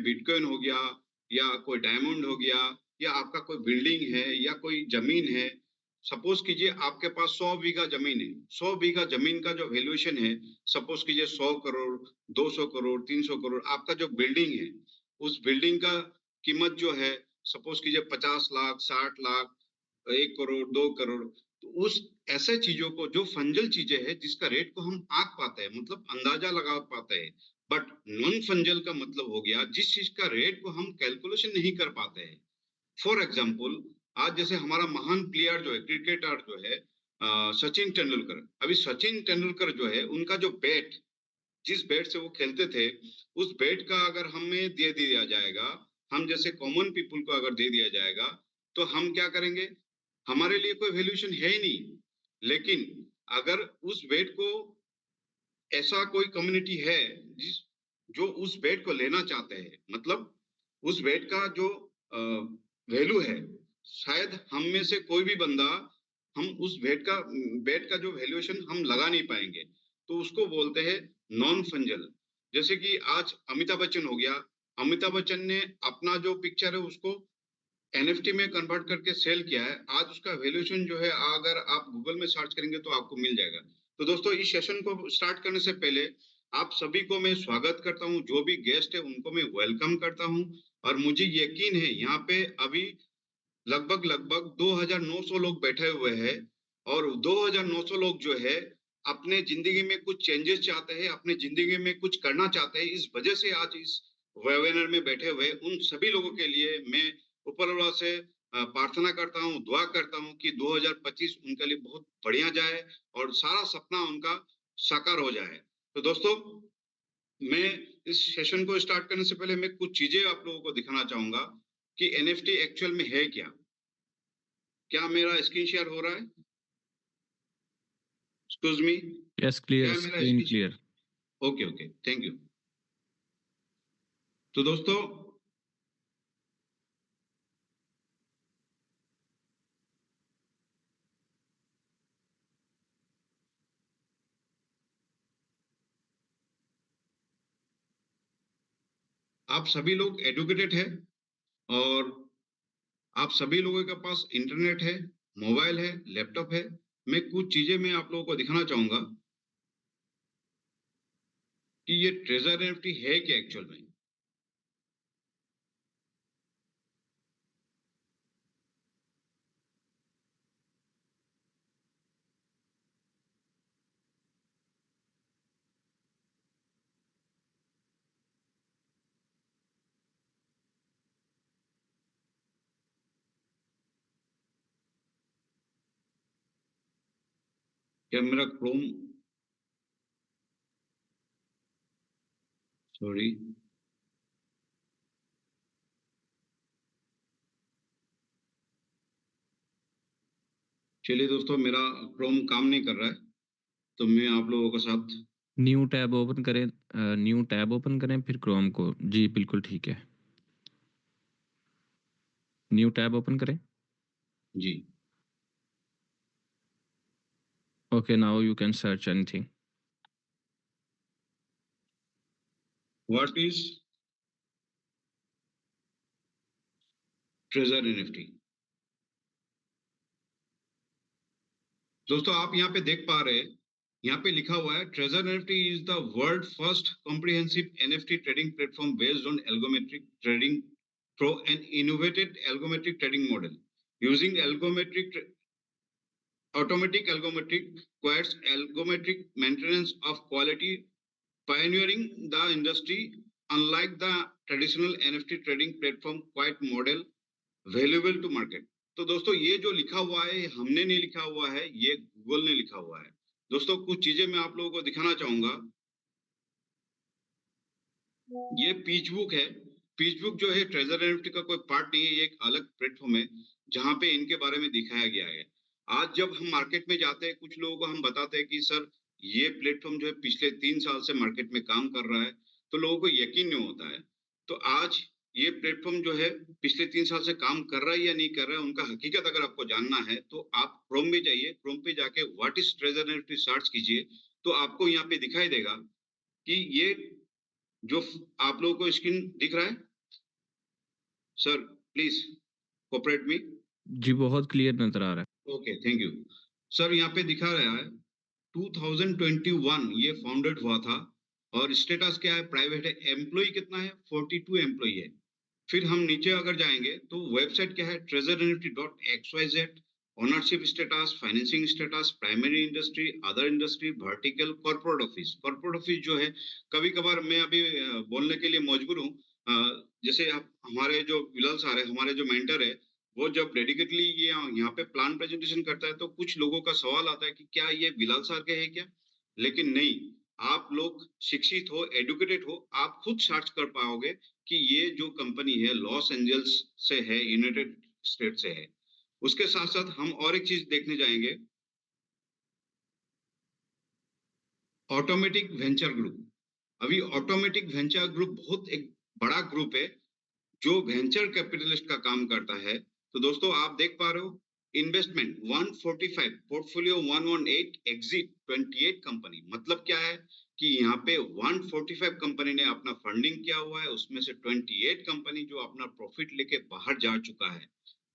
Bitcoin हो गया या कोई डायमंड हो गया या आपका कोई बिल्डिंग है या कोई जमीन है। सपोज कीजिए आपके पास 100 बीघा जमीन है। 100 बीघा जमीन का जो वैल्यूएशन है, सपोज कीजिए 100 करोड़, 200 करोड़, 300 करोड़। आपका जो बिल्डिंग है, उस बिल्डिंग का कीमत जो है, सपोज कीजिए 50 लाख, 60 लाख, 1 करोड़, 2 करोड़। तो उस ऐसे चीजों को, जो फंजल चीजें हैं जिसका रेट को हम आंक पाते हैं, मतलब अंदाजा लगा पाते हैं। बट नॉन फंजल का मतलब हो गया जिस चीज का रेट को हम कैलकुलेशन नहीं कर पाते हैं। फॉर एग्जाम्पल, आज जैसे हमारा महान प्लेयर जो है, क्रिकेटर जो है, सचिन तेंदुलकर। अभी सचिन तेंदुलकर जो है, उनका जो बैट, जिस बैट से वो खेलते थे, उस बैट का अगर हमें दे दिया जाएगा, हम जैसे कॉमन पीपल को अगर दे दिया जाएगा, तो हम क्या करेंगे? हमारे लिए कोई वैल्यूएशन है ही नहीं। लेकिन अगर उस बैट को, ऐसा कोई कम्युनिटी है जिस जो उस बैट को लेना चाहते हैं, मतलब उस बैट का जो वैल्यू है, शायद हम में से कोई भी बंदा, हम उस बैट का जो वैल्यूएशन हम लगा नहीं पाएंगे, तो उसको बोलते हैं नॉन फंजल। जैसे कि आज अमिताभ बच्चन हो गया। अमिताभ बच्चन ने अपना जो पिक्चर है उसको एनएफटी में कन्वर्ट करके सेल किया है। आज उसका वैल्यूएशन जो है, अगर आप गूगल में सर्च करेंगे तो आपको मिल जाएगा। तो दोस्तों, इस सेशन को स्टार्ट करने से पहले आप सभी को मैं स्वागत करता हूं। जो भी गेस्ट है उनको मैं वेलकम करता हूं। और मुझे यकीन है यहाँ पे अभी लगभग लगभग 2900 लोग बैठे हुए हैं। और 2900 लोग जो है, अपने जिंदगी में कुछ चेंजेस चाहते हैं, अपने जिंदगी में कुछ करना चाहते हैं। इस वजह से आज इस वेबिनार में बैठे हुए उन सभी लोगों के लिए मैं ऊपर वाला से प्रार्थना करता हूँ, दुआ करता हूँ कि 2025 उनके लिए बहुत बढ़िया जाए और सारा सपना उनका साकार हो जाए। तो दोस्तों, मैं इस सेशन को स्टार्ट करने से पहले मैं कुछ चीजें आप लोगों को दिखाना चाहूंगा कि एनएफटी एक्चुअल में है क्या। क्या मेरा स्क्रीन शेयर हो रहा है? Excuse me. यस, क्लियर, क्या मेरा screen screen? Clear. Okay okay, thank you. तो दोस्तों, आप सभी लोग एडुकेटेड है और आप सभी लोगों के पास इंटरनेट है, मोबाइल है, लैपटॉप है। मैं कुछ चीजें मैं आप लोगों को दिखाना चाहूंगा कि ये ट्रेजर एनएफटी है क्या एक्चुअल में। क्या मेरा क्रोम, सॉरी, चलिए दोस्तों, मेरा क्रोम काम नहीं कर रहा है, तो मैं आप लोगों के साथ न्यू टैब ओपन करें, न्यू टैब ओपन करें फिर क्रोम को। जी बिल्कुल ठीक है, न्यू टैब ओपन करें। जी। Okay, now you can search anything. What is treasure NFT? दोस्तों, आप यहाँ पे देख पा रहे हैं, यहाँ पे लिखा हुआ है treasure NFT is the world first comprehensive NFT trading platform based on algometric trading through an innovated algometric trading model using algometric automatic algometric quads algometric maintenance of quality, pioneering the industry. Unlike the traditional NFT trading platform quite model valuable to market। तो दोस्तों, ये जो लिखा हुआ है, ये हमने नहीं लिखा हुआ है, ये गूगल ने लिखा हुआ है। दोस्तों, कुछ चीजें मैं आप लोगों को दिखाना चाहूंगा। ये पीचबुक है। पीचबुक जो है ट्रेजर एनएफटी का कोई पार्ट नहीं है, ये एक अलग प्लेटफॉर्म है जहां पे इनके बारे में दिखाया गया है। आज जब हम मार्केट में जाते हैं, कुछ लोगों को हम बताते हैं कि सर, ये प्लेटफॉर्म जो है पिछले 3 साल से मार्केट में काम कर रहा है, तो लोगों को यकीन नहीं होता है। तो आज ये प्लेटफॉर्म जो है पिछले 3 साल से काम कर रहा है या नहीं कर रहा है, उनका हकीकत अगर आपको जानना है तो आप क्रोम में जाइए। क्रोम पे जाके what is treasure NFT search कीजिए, तो आपको यहाँ पे दिखाई देगा कि ये जो आप लोगों को स्क्रीन दिख रहा है, सर प्लीज कोऑपरेट मी। जी, बहुत क्लियर नज़र आ रहा है। Okay, thank you. सर यहाँ पे दिखा रहा है 2021 ये फाउंडेड हुआ था और स्टेटस क्या है, प्राइवेट है। एम्प्लॉय कितना है, 42 एम्प्लॉय है। फिर हम नीचे अगर जाएंगे तो वेबसाइट क्या है, treasuryunity.xyz। Ownership status, financing status, primary industry, other industry, vertical, corporate office. Corporate office जो है, कभी कभार मैं अभी बोलने के लिए मजबूर हूँ। जैसे आप हमारे जो बिलाल सर है, हमारे जो मेंटर है, वो जब डेडिकेटली ये यहाँ पे प्लान प्रेजेंटेशन करता है तो कुछ लोगों का सवाल आता है कि क्या ये बिलाल सर के है क्या। लेकिन नहीं, आप लोग शिक्षित हो, एडुकेटेड हो, आप खुद सर्च कर पाओगे कि ये जो कंपनी है लॉस एंजल्स से है, यूनाइटेड स्टेट से है। उसके साथ साथ हम और एक चीज देखने जाएंगे, ऑटोमेटिक वेंचर ग्रुप। अभी ऑटोमेटिक वेंचर ग्रुप बहुत एक बड़ा ग्रुप है जो वेंचर कैपिटलिस्ट का काम करता है। तो दोस्तों आप देख पा रहे हो, इन्वेस्टमेंट 145, पोर्टफोलियो 118, एग्जिट 28 कंपनी। मतलब क्या है कि यहाँ पे 145 कंपनी ने अपना फंडिंग किया हुआ है, उसमें से 28 कंपनी जो अपना प्रॉफिट लेके बाहर जा चुका है।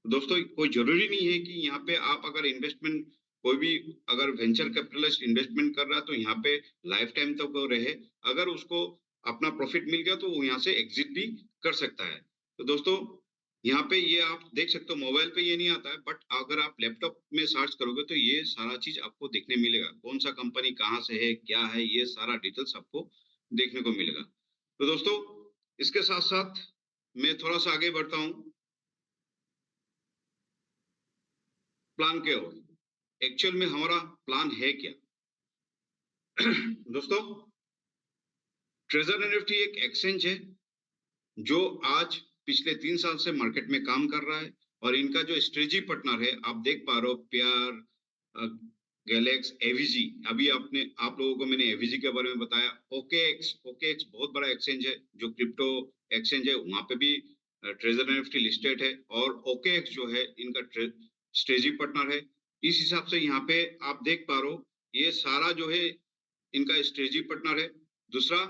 दोस्तों कोई जरूरी नहीं है कि यहाँ पे आप अगर इन्वेस्टमेंट, कोई भी अगर वेंचर कैपिटलिस्ट इन्वेस्टमेंट कर रहा है तो यहाँ पे लाइफ टाइम तक वो रहे। अगर उसको अपना प्रॉफिट मिल गया तो वो यहाँ से एग्जिट भी कर सकता है। तो दोस्तों यहाँ पे ये आप देख सकते हो, मोबाइल पे ये नहीं आता है, बट अगर आप लैपटॉप में सर्च करोगे तो ये सारा चीज आपको देखने मिलेगा, कौन सा कंपनी कहाँ से है, क्या है, ये सारा डिटेल्स आपको देखने को मिलेगा। तो दोस्तों इसके साथ साथ मैं थोड़ा सा आगे बढ़ता हूँ प्लान के ओर। एक्चुअल में हमारा प्लान है क्या? दोस्तों ट्रेजर एनएफटी एक एक्सचेंज है जो आज पिछले 3 साल से मार्केट में काम कर रहा है और इनका जो स्ट्रेटजी पार्टनर है, आप देख पा रहे हो, प्यार, गैलेक्स, एवीजी। अभी आपने आप लोगों को मैंने एवीजी के बारे में बताया। ओकेएक्स, ओकेएक्स बहुत बड़ा एक्सचेंज है जो क्रिप्टो एक्सचेंज है, वहां पे भी ट्रेजर एनएफटी लिस्टेड है और ओकेएक्स जो है इनका स्ट्रेटजी पार्टनर है। इस हिसाब से यहाँ पे आप देख पा रहे हो, ये सारा जो है इनका स्ट्रेटजी पार्टनर है। दूसरा,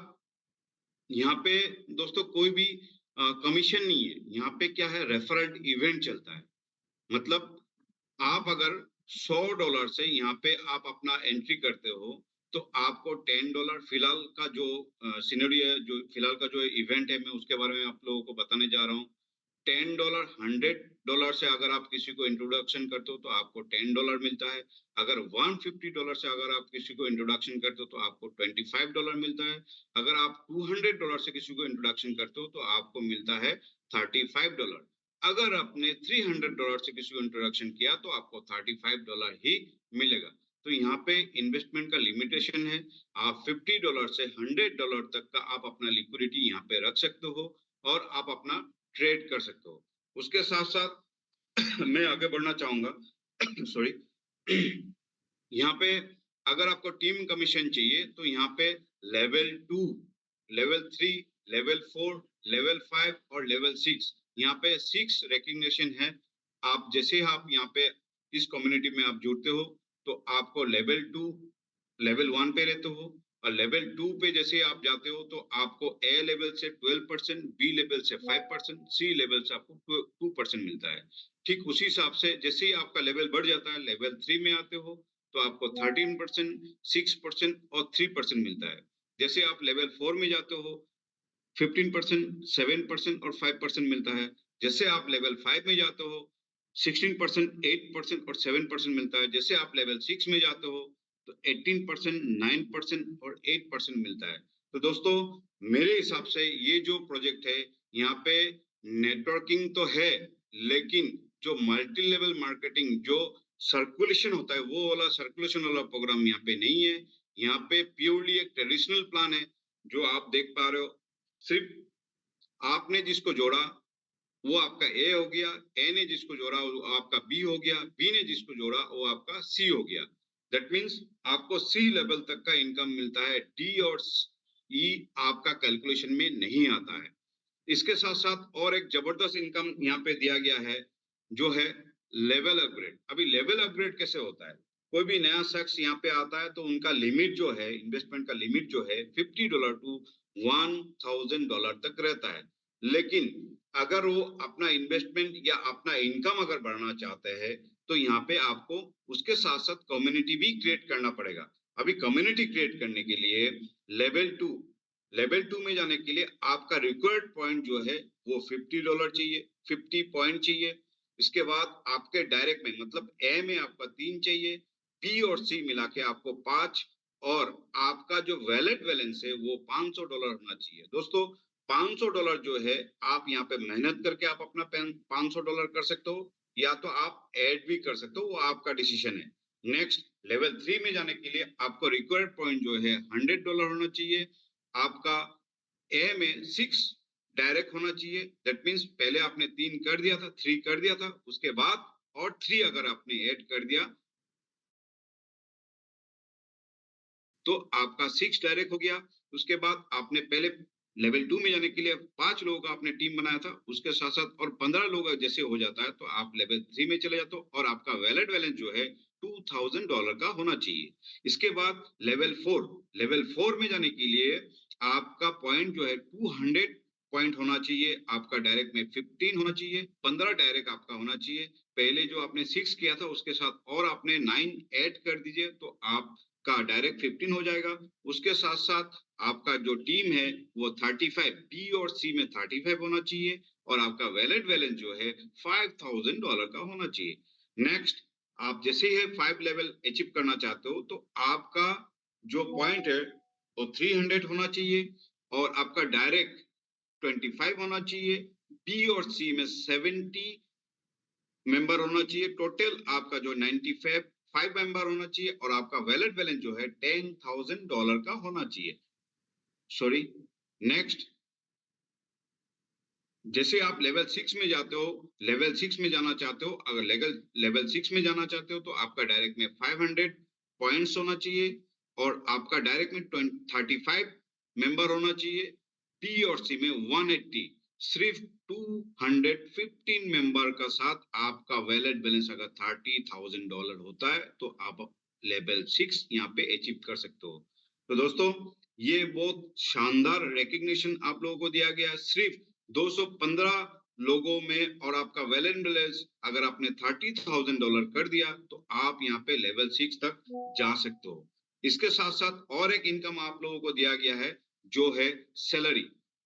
यहाँ पे दोस्तों कोई भी कमीशन नहीं है। यहाँ पे क्या है, रेफरल इवेंट चलता है। मतलब आप अगर $100 से यहाँ पे आप अपना एंट्री करते हो तो आपको $10, फिलहाल का जो सिनेरियो है, जो फिलहाल का जो इवेंट है, मैं उसके बारे में आप लोगों को बताने जा रहा हूँ। $10, $100 से अगर आप किसी को इंट्रोडक्शन करते हो तो आपको $10 मिलता है। अगर $150 से अगर आप किसी को इंट्रोडक्शन करते हो तो आपको $25 मिलता है। अगर आप $200 से किसी को इंट्रोडक्शन करते हो तो आपको मिलता है $35। अगर आपने $300 से किसी को इंट्रोडक्शन किया तो आपको $35 ही मिलेगा। तो यहाँ पे इन्वेस्टमेंट का लिमिटेशन है। आप $50 से $100 तक का आप अपना लिक्विडिटी यहाँ पे रख सकते हो और आप अपना ट्रेड कर सकते हो। उसके साथ साथ मैं आगे बढ़ना चाहूंगा। सॉरी। यहाँ पे अगर आपको टीम कमीशन चाहिए तो यहाँ पे लेवल 2, लेवल 3, लेवल 4, लेवल 5 और लेवल 6, यहाँ पे 6 रिकग्निशन है। आप जैसे आप यहाँ पे इस कम्युनिटी में आप जुड़ते हो तो आपको लेवल 2, लेवल 1 पे रहते हो और लेवल 2 पे जैसे आप जाते हो तो आपको ए लेवल से 12%, बी लेवल से 5%, सी लेवल से आपको 2% मिलता है। ठीक उसी हिसाब से जैसे ही आपका लेवल बढ़ जाता है, लेवल 3 में आते हो तो आपको 13%, 6% और 3% मिलता है। जैसे आप लेवल 4 में जाते हो 15%, 7% और 5% मिलता है। जैसे आप लेवल 5 में जाते हो 16%, 8% और 7% मिलता है। जैसे आप लेवल 6 में जाते हो तो 18%, 9% और 8% मिलता है। तो दोस्तों मेरे हिसाब से ये जो प्रोजेक्ट है, यहाँ पे नेटवर्किंग तो है, लेकिन जो मल्टी लेवल मार्केटिंग, जो सर्कुलेशन होता है, वो वाला सर्कुलेशन वाला प्रोग्राम यहाँ पे नहीं है। यहाँ पे प्योरली एक ट्रेडिशनल प्लान है जो आप देख पा रहे हो। सिर्फ आपने जिसको जोड़ा वो आपका ए हो गया, ए ने जिसको जोड़ा वो आपका बी हो गया, बी ने जिसको जोड़ा वो आपका सी हो गया। दैट मीन्स आपको सी लेवल तक का इनकम मिलता है, डी और ई आपका कैलकुलेशन में नहीं आता है। इसके साथ साथ और एक जबरदस्त इनकम यहाँ पे दिया गया है जो है लेवल अपग्रेड। अभी लेवल अपग्रेड कैसे होता है, कोई भी नया शख्स यहाँ पे आता है तो उनका लिमिट जो है, इन्वेस्टमेंट का लिमिट जो है $50 to $1000 तक रहता है। लेकिन अगर वो अपना इन्वेस्टमेंट या अपना इनकम अगर बढ़ाना चाहते हैं, तो यहाँ पे आपको उसके साथ-साथ कम्युनिटी भी क्रिएट करना पड़ेगा। अभी कम्युनिटी क्रिएट करने के लिए लेवल 2 लेवल 2 में जाने के लिए आपका रिक्वायर्ड पॉइंट जो है वो $50 चाहिए, 50 पॉइंट चाहिए। इसके बाद आपके डायरेक्ट में मतलब ए में आपका 3 चाहिए, बी और सी मिला के आपको 5 और आपका जो वैलिड बैलेंस है वो $500 होना चाहिए। दोस्तों $500 जो है आप यहाँ पे मेहनत करके आप अपना $500 कर सकते हो या तो आप ऐड भी कर सकते हो, वो आपका डिसीजन है। नेक्स्ट लेवल 3 में जाने के लिए आपको रिक्वायर्ड पॉइंट जो है $100 होना चाहिए। आपका ए में 6 डायरेक्ट होना चाहिए। दैट मीन्स पहले आपने 3 कर दिया था, 3 कर दिया था, उसके बाद और 3 अगर आपने ऐड कर दिया तो आपका 6 डायरेक्ट हो गया। उसके बाद आपने पहले लेवल 2 में जाने के लिए 5 लोगों का आपने टीम बनाया था, उसके साथ-साथ और 15 लोग जैसे हो जाता है, तो आप लेवल 3 में चले जाते हो और आपका वैलिड बैलेंस जो है $2000 का होना चाहिए। इसके बाद लेवल 4 में जाने के लिए आपका पॉइंट जो है 200 पॉइंट होना चाहिए, आपका डायरेक्ट में 15 होना चाहिए, 15 डायरेक्ट आपका होना चाहिए। पहले जो आपने 6 किया था, उसके साथ और आपने 9 ऐड कर दीजिए, तो आप का डायरेक्ट 15 हो जाएगा। उसके साथ-साथ आपका जो टीम है वो 35 बी और सी में 35 होना चाहिए और आपका वैलिड बैलेंस जो है $5000 का होना चाहिए। नेक्स्ट आप जैसे ही 5 लेवल अचीव करना चाहते हो तो आपका जो पॉइंट है वो 300 होना चाहिए और आपका डायरेक्ट 25 होना चाहिए। बी और सी में 70 मेंबर होना चाहिए। टोटल आपका जो 95 5 मेंबर होना चाहिए और आपका वैलिड बैलेंस जो है $10,000 का होना चाहिए। सॉरी नेक्स्ट जैसे आप लेवल 6 में जाते हो, लेवल 6 में जाना चाहते हो, अगर लेवल 6 में जाना चाहते हो तो आपका डायरेक्ट में 500 पॉइंट्स होना चाहिए और आपका डायरेक्ट में 35 मेंबर होना चाहिए। बी और सी में 180 सिर्फ 215 मेंबर का साथ आपका वैलिड बैलेंस अगर $30,000 होता है तो आप लेवल 6 यहाँ पे अचीव कर सकते हो। तो दोस्तों ये बहुत शानदार रिकग्निशन आप लोगों को दिया गया सिर्फ 215 लोगों में और आपका वैलिड बैलेंस अगर आपने $30,000 कर दिया तो आप यहाँ पे लेवल 6 तक जा सकते हो। इसके साथ-साथ और एक इनकम आप लोगों को दिया गया है जो है सैलरी।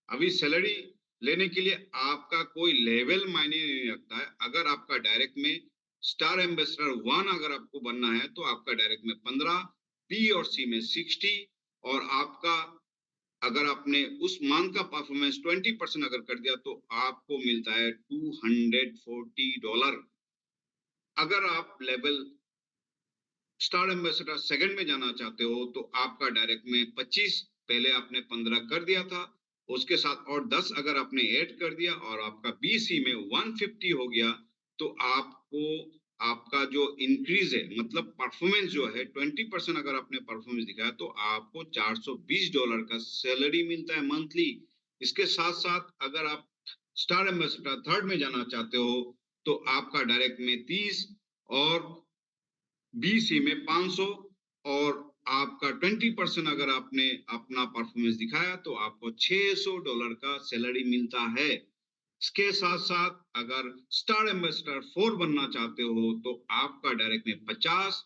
अभी सैलरी लेने के लिए आपका कोई लेवल मायने नहीं रखता है। अगर आपका डायरेक्ट में स्टार एम्बेसडर 1 अगर आपको बनना है तो आपका डायरेक्ट में 15, बी और सी में 60 और आपका अगर आपने उस मंथ का परफॉर्मेंस 20% अगर कर दिया तो आपको मिलता है $240। अगर आप लेवल स्टार एम्बेसडर सेकंड में जाना चाहते हो तो आपका डायरेक्ट में 25 पहले आपने 15 कर दिया था, उसके साथ और 10 अगर आपने ऐड कर दिया और आपका बीसी में 150 हो गया तो आपको आपका जो इंक्रीज है मतलब परफॉर्मेंस जो है 20% अगर आपने परफॉर्मेंस दिखाया तो आपको $420 का सैलरी मिलता है मंथली। इसके साथ साथ अगर आप स्टार एम्बेसडर थर्ड में जाना चाहते हो तो आपका डायरेक्ट में 30 और बीसी में 500 और आपका 20% अगर आपने अपना परफॉर्मेंस दिखाया तो आपको $600 का सैलरी मिलता है। इसके साथ साथ अगर स्टार एम्बेसडर 4 बनना चाहते हो तो आपका डायरेक्ट में 50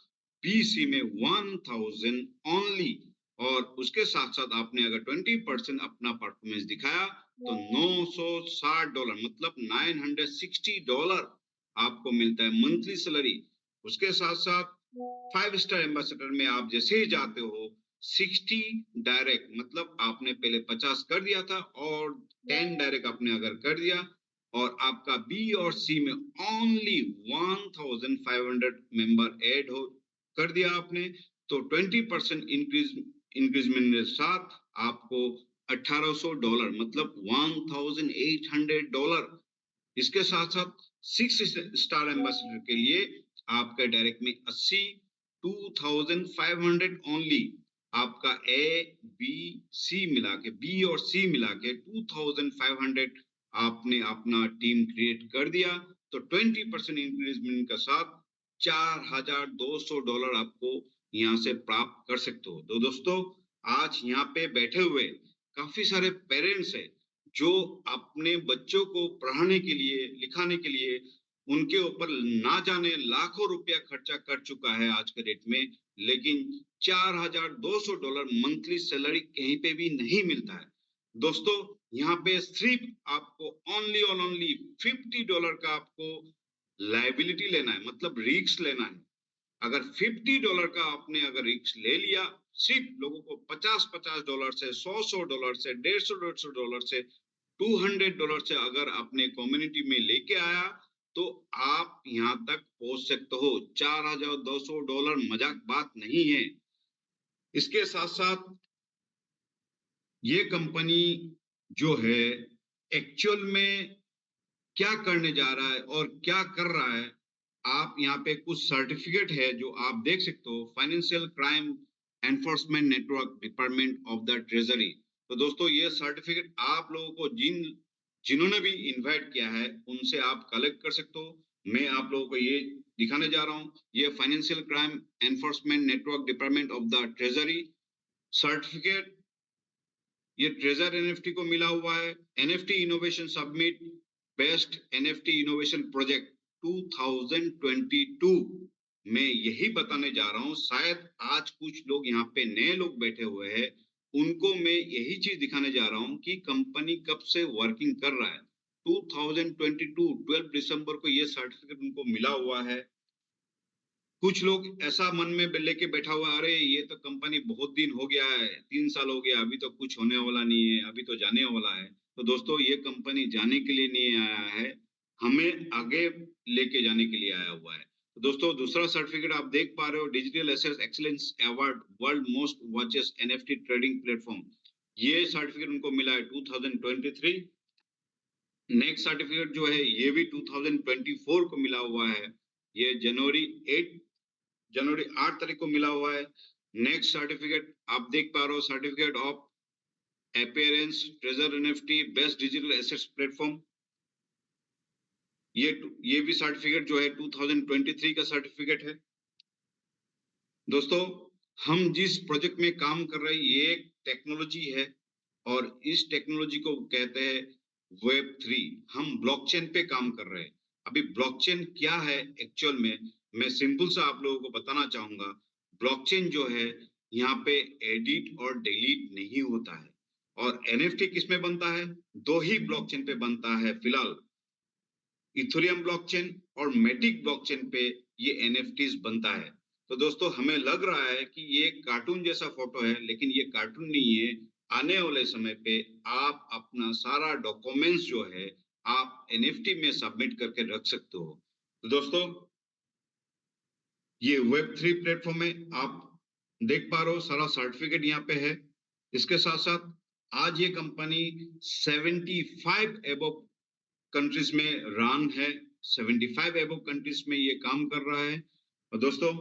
बीसी में 1000 ओनली और उसके साथ साथ आपने अगर 20% अपना परफॉर्मेंस दिखाया तो $960 मतलब $960 आपको मिलता है मंथली सैलरी। उसके साथ साथ 5 स्टार एम्बेसडर में आप जैसे ही जाते हो 60 डायरेक्ट मतलब आपने पहले 50 कर दिया था और 10 डायरेक्ट आपने अगर कर दिया और आपका बी और सी में ओनली 1500 मेंबर ऐड हो कर दिया आपने तो 20% इंक्रीजमेंट के साथ आपको $1800 मतलब $1800। इसके साथ साथ 6 स्टार एम्बेसडर के लिए आपका डायरेक्ट में 80 2500 ओनली आपका ए बी सी मिला के बी और सी मिला के 2500 आपने अपना टीम क्रिएट कर दिया तो 20% इंक्रीजमेंट के साथ $4200 आपको यहाँ से प्राप्त कर सकते हो। तो दोस्तों आज यहाँ पे बैठे हुए काफी सारे पेरेंट्स है जो अपने बच्चों को पढ़ाने के लिए, लिखाने के लिए उनके ऊपर ना जाने लाखों रुपया खर्चा कर चुका है आज के डेट में, लेकिन $4,200 मंथली सैलरी कहीं पे भी नहीं मिलता है। दोस्तों, यहाँ पे सिर्फ आपको ओनली और ओनली $50 का आपको लायबिलिटी लेना है, मतलब रिस्क लेना है। अगर $50 का आपने अगर रिस्क ले लिया, सिर्फ लोगों को $50-50 से, $100-100 से, $150-150 से, $200 से अगर अपने कम्युनिटी में लेके आया, तो आप यहाँ तक पहुँच सकते हो। $4,200 मजाक बात नहीं है। इसके साथ-साथ ये कंपनी जो है एक्चुअल में क्या करने जा रहा है और क्या कर रहा है, आप यहाँ पे कुछ सर्टिफिकेट है जो आप देख सकते हो, financial crime enforcement network department of the treasury. तो दोस्तों, ये सर्टिफिकेट आप लोगों को जिन्होंने भी इनवाइट किया है उनसे आप कलेक्ट कर सकते हो। मैं आप लोगों को ये दिखाने जा रहा हूँ, ये financial crime enforcement network department of the treasury certificate, ये ट्रेजर एनएफटी को मिला हुआ है। NFT innovation submit best NFT innovation project 2022। मैं यही बताने जा रहा हूँ, शायद आज कुछ लोग यहाँ पे नए लोग बैठे हुए हैं, उनको मैं यही चीज दिखाने जा रहा हूँ कि कंपनी कब से वर्किंग कर रहा है। 2022 12 दिसंबर को ये सर्टिफिकेट उनको मिला हुआ है। कुछ लोग ऐसा मन में लेके बैठा हुआ, अरे ये तो कंपनी बहुत दिन हो गया है, 3 साल हो गया, अभी तो कुछ होने वाला नहीं है, अभी तो जाने वाला है। तो दोस्तों, ये कंपनी जाने के लिए नहीं आया है, हमें आगे लेके जाने के लिए आया हुआ है। तो दोस्तों, दूसरा सर्टिफिकेट आप देख पा रहे हो, digital assets excellence award world most watches NFT trading platform. ये सर्टिफिकेट उनको मिला है 2023। नेक्स्ट सर्टिफिकेट जो है ये भी 2024 को मिला हुआ है। ये जनवरी 8 तारीख को मिला हुआ है। नेक्स्ट सर्टिफिकेट आप देख पा रहे हो, certificate of appearance treasure NFT best digital assets platform. ये भी सर्टिफिकेट जो है 2023 का सर्टिफिकेट है। दोस्तों, हम जिस प्रोजेक्ट में काम कर रहे हैं ये एक टेक्नोलॉजी है और इस टेक्नोलॉजी को कहते हैं वेब 3। हम ब्लॉकचेन पे काम कर रहे हैं। अभी ब्लॉकचेन क्या है एक्चुअल में, मैं सिंपल सा आप लोगों को बताना चाहूंगा। ब्लॉकचेन जो है यहाँ पे एडिट और डिलीट नहीं होता है। और एनएफटी किसमें बनता है? दो ही ब्लॉकचेन पे बनता है फिलहाल, इथेरियम ब्लॉकचेन और मैटिक ब्लॉकचेन पे ये एनएफटीज बनता है। तो दोस्तों, हमें लग रहा है कि ये कार्टून जैसा फोटो है, लेकिन ये कार्टून नहीं है। आने वाले समय पे आप अपना सारा डॉक्यूमेंट्स जो है आप एनएफटी में सबमिट करके रख सकते हो। तो दोस्तों, ये वेब 3 प्लेटफॉर्म है, आप देख पा रहे हो, सारा सर्टिफिकेट यहाँ पे है। इसके साथ साथ आज ये कंपनी 75 एबव कंट्रीज में रन है, 75 एबव कंट्रीज में ये काम कर रहा है। और दोस्तों,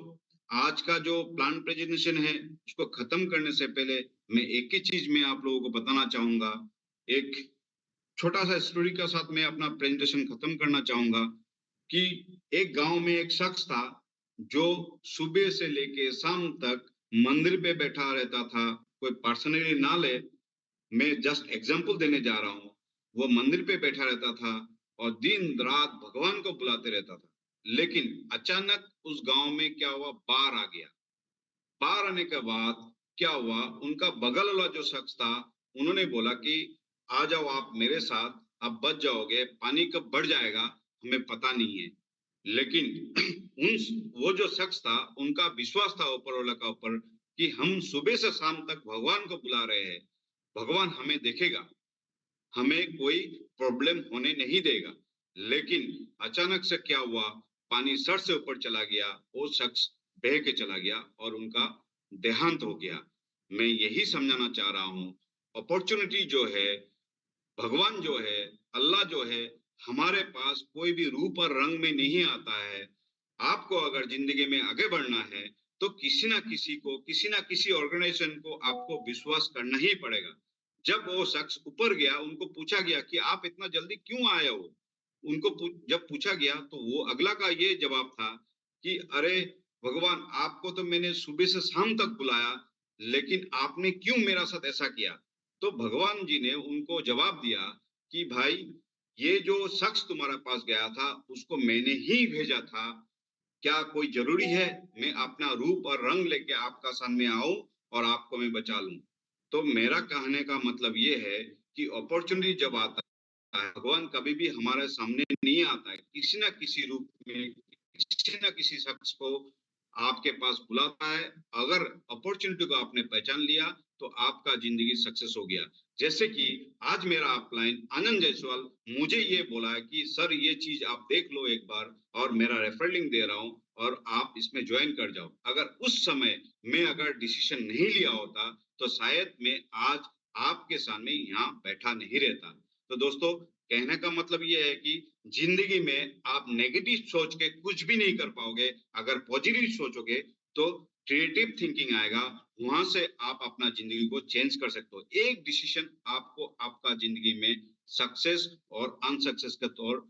आज का जो प्लान प्रेजेंटेशन है उसको खत्म करने से पहले मैं एक ही चीज में आप लोगों को बताना चाहूंगा। एक छोटा सा स्टोरी के साथ मैं अपना प्रेजेंटेशन खत्म करना चाहूंगा कि एक गांव में एक शख्स था जो सुबह से लेके शाम तक मंदिर पे बैठा रहता था। कोई पर्सनली ना ले, मैं जस्ट एग्जांपल देने जा रहा हूँ। वो मंदिर पे बैठा रहता था और दिन रात भगवान को बुलाते रहता था। लेकिन अचानक उस गांव में क्या हुआ, बाढ़ आ गया। बाहर आने के बाद क्या हुआ, उनका बगल वाला जो शख्स था उन्होंने बोला कि आ जाओ आप मेरे साथ, आप बच जाओगे, पानी कब बढ़ जाएगा हमें पता नहीं है। लेकिन वो जो शख्स था उनका विश्वास था ऊपर वाला का ऊपर कि हम सुबह से शाम तक भगवान को बुला रहे हैं, भगवान हमें देखेगा, हमें कोई प्रॉब्लम होने नहीं देगा। लेकिन अचानक से क्या हुआ, पानी सर से ऊपर चला गया, वो शख्स बह के चला गया और उनका देहांत हो गया। मैं यही समझाना चाह रहा हूँ, अपॉर्चुनिटी जो है, भगवान जो है, अल्लाह जो है, हमारे पास कोई भी रूप और रंग में नहीं आता है। आपको अगर जिंदगी में आगे बढ़ना है तो किसी ना किसी को, किसी ना किसी ऑर्गेनाइजेशन को आपको विश्वास करना ही पड़ेगा। जब वो शख्स ऊपर गया, उनको पूछा गया कि आप इतना जल्दी क्यों आए हो? जब पूछा गया तो वो अगला का ये जवाब था कि अरे भगवान, आपको तो मैंने सुबह से शाम तक बुलाया, लेकिन आपने क्यों मेरा साथ ऐसा किया? तो भगवान जी ने उनको जवाब दिया कि भाई ये जो शख्स तुम्हारे पास गया था उसको मैंने ही भेजा था, क्या कोई जरूरी है मैं अपना रूप और रंग लेके आपका सामने आऊं और आपको मैं बचा लूं? तो मेरा कहने का मतलब ये है कि अपॉर्चुनिटी जब आता है, भगवान कभी भी हमारे सामने नहीं आता है, किसी ना किसी रूप में किसी ना किसी शख्स को आपके पास बुलाता है। अगर अपॉर्चुनिटी को आपने पहचान लिया तो आपका जिंदगी सक्सेस हो गया। जैसे कि आज मेरा अपलाइन आनंद जायसवाल मुझे ये बोला है कि सर ये चीज आप देख लो एक बार और मेरा रेफरल लिंक दे रहा हूँ और आप इसमें ज्वाइन कर जाओ। अगर उस समय मैं अगर डिसीजन नहीं लिया होता तो शायद मैं आज आपके सामने यहाँ बैठा नहीं रहता। तो दोस्तों कहने का मतलब ये है कि जिंदगी में आप नेगेटिव सोच के कुछ भी नहीं कर पाओगे। अगर पॉजिटिव सोचोगे तो क्रिएटिव थिंकिंग आएगा, वहां से आप अपना जिंदगी को चेंज कर सकते हो। एक डिसीजन आपको आपका जिंदगी में सक्सेस और अनसक्सेस का तौर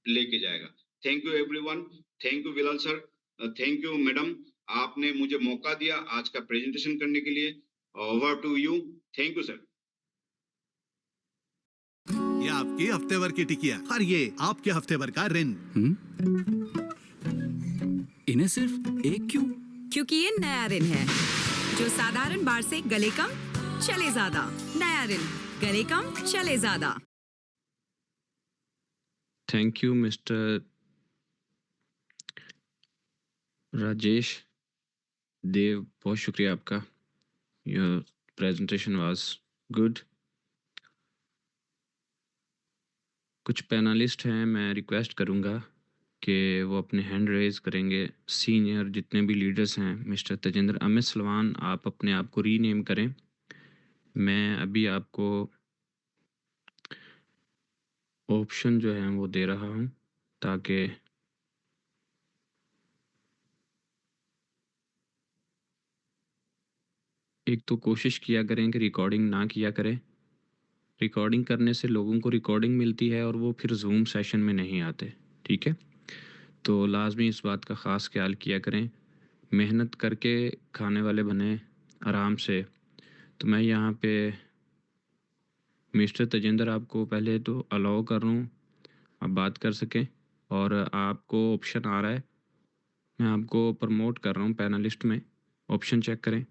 लेके जाएगा। Thank you everyone. Thank you Bilal sir. Thank you madam, आपने मुझे मौका दिया आज का प्रेजेंटेशन करने के लिए। Over to you. Thank you sir. ये आपकी हफ्ते भर की टिकिया और ये आपके हफ्ते भर का ऋण। इन्हें सिर्फ एक क्यों? क्योंकि ये नया ऋण है जो साधारण बार से गले कम चले ज्यादा। नया ऋण गले कम चले ज्यादा। थैंक यू मिस्टर राजेश देव, बहुत शुक्रिया आपका। Your presentation was good. कुछ पैनलिस्ट हैं, मैं रिक्वेस्ट करूंगा कि वो अपने हैंड रेज करेंगे। सीनियर जितने भी लीडर्स हैं, मिस्टर तेजेंद्र, अमित सलवान, आप अपने आप को रीनेम करें। मैं अभी आपको ऑप्शन जो है वो दे रहा हूं ताकि एक तो कोशिश किया करें कि रिकॉर्डिंग ना किया करें। रिकॉर्डिंग करने से लोगों को रिकॉर्डिंग मिलती है और वो फिर जूम सेशन में नहीं आते, ठीक है? तो लाजमी इस बात का ख़ास ख्याल किया करें। मेहनत करके खाने वाले बने आराम से। तो मैं यहाँ पे मिस्टर तेजेंद्र आपको पहले तो अलाउ कर रहा हूँ, आप बात कर सकें। और आपको ऑप्शन आ रहा है, मैं आपको प्रमोट कर रहा हूँ पैनलिस्ट में, ऑप्शन चेक करें।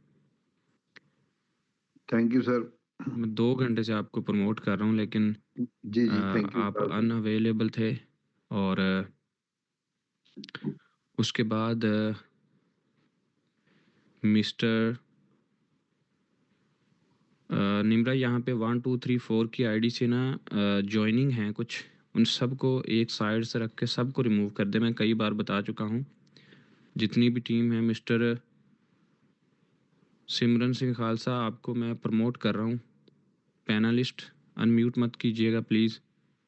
Thank you sir. मैं 2 घंटे से आपको प्रमोट कर रहा हूँ लेकिन जी जी थैंक यू आप सर। अनअवेलेबल थे। और उसके बाद मिस्टर निम्रा, यहाँ पे 1 2 3 4 की आईडी से ना जॉइनिंग है कुछ, उन सबको एक साइड से रख के सबको रिमूव कर दे। मैं कई बार बता चुका हूँ। जितनी भी टीम है, मिस्टर सिमरन सिंह खालसा, आपको मैं प्रमोट कर रहा हूँ पैनलिस्ट। अनम्यूट मत कीजिएगा प्लीज़,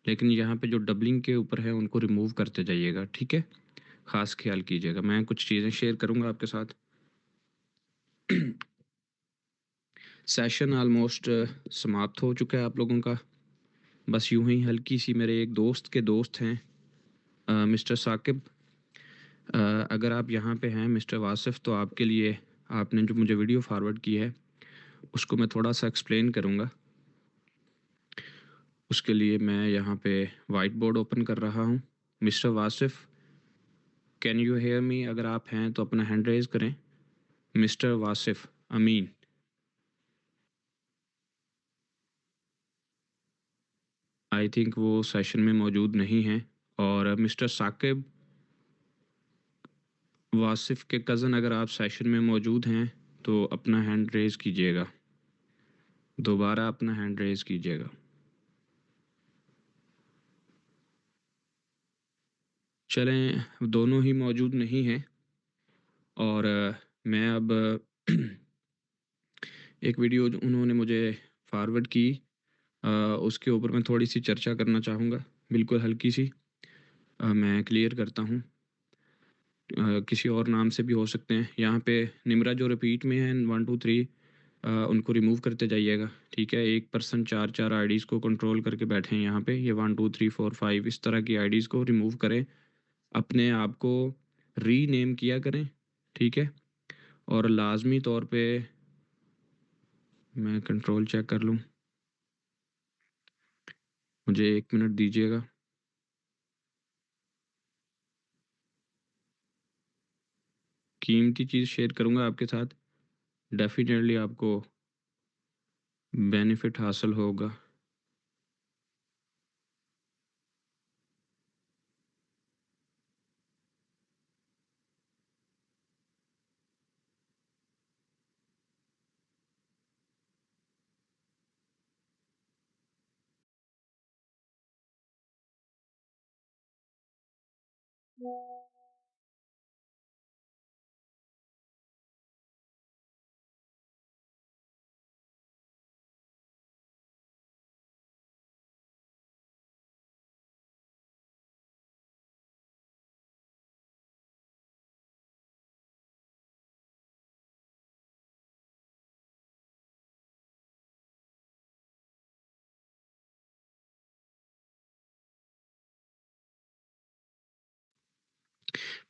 लेकिन यहाँ पे जो डबलिंग के ऊपर है उनको रिमूव करते जाइएगा, ठीक है? ख़ास ख्याल कीजिएगा। मैं कुछ चीज़ें शेयर करूँगा आपके साथ। सेशन ऑलमोस्ट समाप्त हो चुका है आप लोगों का। बस यूं ही हल्की सी, मेरे एक दोस्त के दोस्त हैं मिस्टर साकिब, अगर आप यहाँ पे हैं मिस्टर वासिफ, तो आपके लिए आपने जो मुझे वीडियो फॉरवर्ड की है उसको मैं थोड़ा सा एक्सप्लेन करूँगा। उसके लिए मैं यहाँ पे वाइट बोर्ड ओपन कर रहा हूँ। Mister Wasif, can you hear me? अगर आप हैं तो अपना हैंड रेज करें। Mister Wasif Amin. I think वो सेशन में मौजूद नहीं हैं। और मिस्टर साकिब वासिफ के कज़न, अगर आप सेशन में मौजूद हैं तो अपना हैंड रेज कीजिएगा, दोबारा अपना हैंड रेज कीजिएगा। चलें, दोनों ही मौजूद नहीं हैं। और मैं अब एक वीडियो जो उन्होंने मुझे फॉरवर्ड की, उसके ऊपर मैं थोड़ी सी चर्चा करना चाहूँगा, बिल्कुल हल्की सी। मैं क्लियर करता हूँ, किसी और नाम से भी हो सकते हैं। यहाँ पे निम्रा जो रिपीट में है 1 2 3, उनको रिमूव करते जाइएगा, ठीक है? एक पर्सन 4 आईडीज़ को कंट्रोल करके बैठे हैं यहाँ पे। ये 1 2 3 4 5 इस तरह की आईडीज़ को रिमूव करें, अपने आप को रीनेम किया करें, ठीक है? और लाजमी तौर पे मैं कंट्रोल चेक कर लूँ। मुझे 1 मिनट दीजिएगा। कीमती चीज़ शेयर करूँगा आपके साथ, डेफ़िनेटली आपको बेनिफिट हासिल होगा।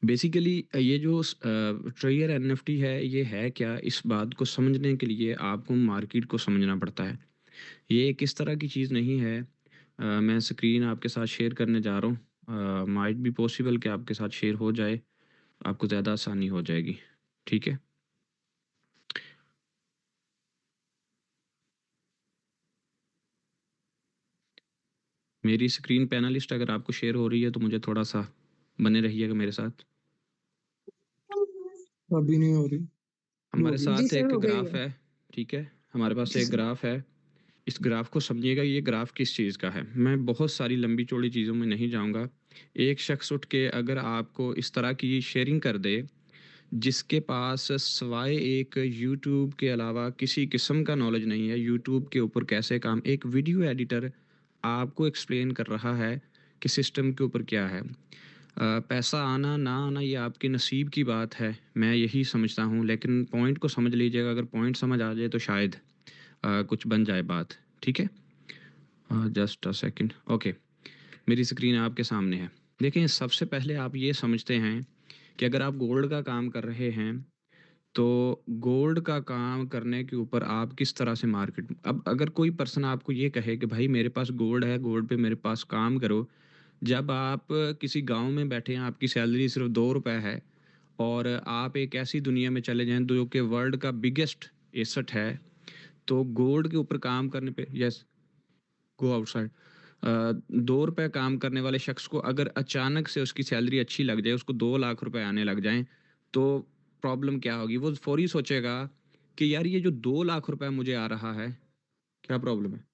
बेसिकली ये जो ट्रेयर एनएफटी है, ये है क्या? इस बात को समझने के लिए आपको मार्केट को समझना पड़ता है। ये किस तरह की चीज़ नहीं है। मैं स्क्रीन आपके साथ शेयर करने जा रहा हूँ। माइट बी पॉसिबल कि आपके साथ शेयर हो जाए, आपको ज़्यादा आसानी हो जाएगी। ठीक है? मेरी स्क्रीन पैनलिस्ट अगर आपको शेयर हो रही है तो मुझे थोड़ा-सा बने रहिएगा मेरे साथ। अभी नहीं हो रही। हो हमारे गई। जी साथ सर, एक हो गई ग्राफ है। है, ठीक है? हमारे पास जी एक सर। ग्राफ है। इस ग्राफ को समझिएगा, ये ग्राफ किस चीज़ का है। मैं बहुत सारी लंबी-चौड़ी चीज़ों में नहीं जाऊँगा। एक शख्स उठ के अगर आपको इस तरह की शेयरिंग कर दे, जिसके पास सिवाय एक यूट्यूब के अलावा किसी किस्म का नॉलेज नहीं है, यूट्यूब के ऊपर कैसे काम एक वीडियो एडिटर आपको एक्सप्लेन कर रहा है कि सिस्टम के ऊपर क्या है। पैसा आना ना आना ये आपके नसीब की बात है, मैं यही समझता हूँ। लेकिन पॉइंट को समझ लीजिएगा, अगर पॉइंट समझ आ जाए तो शायद कुछ बन जाए बात, ठीक है? Just a second, okay. मेरी स्क्रीन आपके सामने है। देखिए, सबसे पहले आप ये समझते हैं कि अगर आप गोल्ड का काम कर रहे हैं, तो गोल्ड का काम करने के ऊपर आप किस तरह से मार्केट अब अगर कोई पर्सन आपको ये कहे कि भाई मेरे पास गोल्ड है, गोल्ड पे मेरे पास काम करो। जब आप किसी गाँव में बैठे हैं, आपकी सैलरी सिर्फ़ ₹2 है और आप एक ऐसी दुनिया में चले जाएँ जो कि वर्ल्ड का बिगेस्ट एसेट है, तो गोल्ड के ऊपर काम करने पे यस, गो आउटसाइड। ₹2 काम करने वाले शख्स को अगर अचानक से उसकी सैलरी अच्छी लग जाए, उसको 2 लाख रुपए आने लग जाएँ, तो प्रॉब्लम क्या होगी? वो फ़ौरी सोचेगा कि यार ये जो 2 लाख रुपए मुझे आ रहा है, क्या प्रॉब्लम है?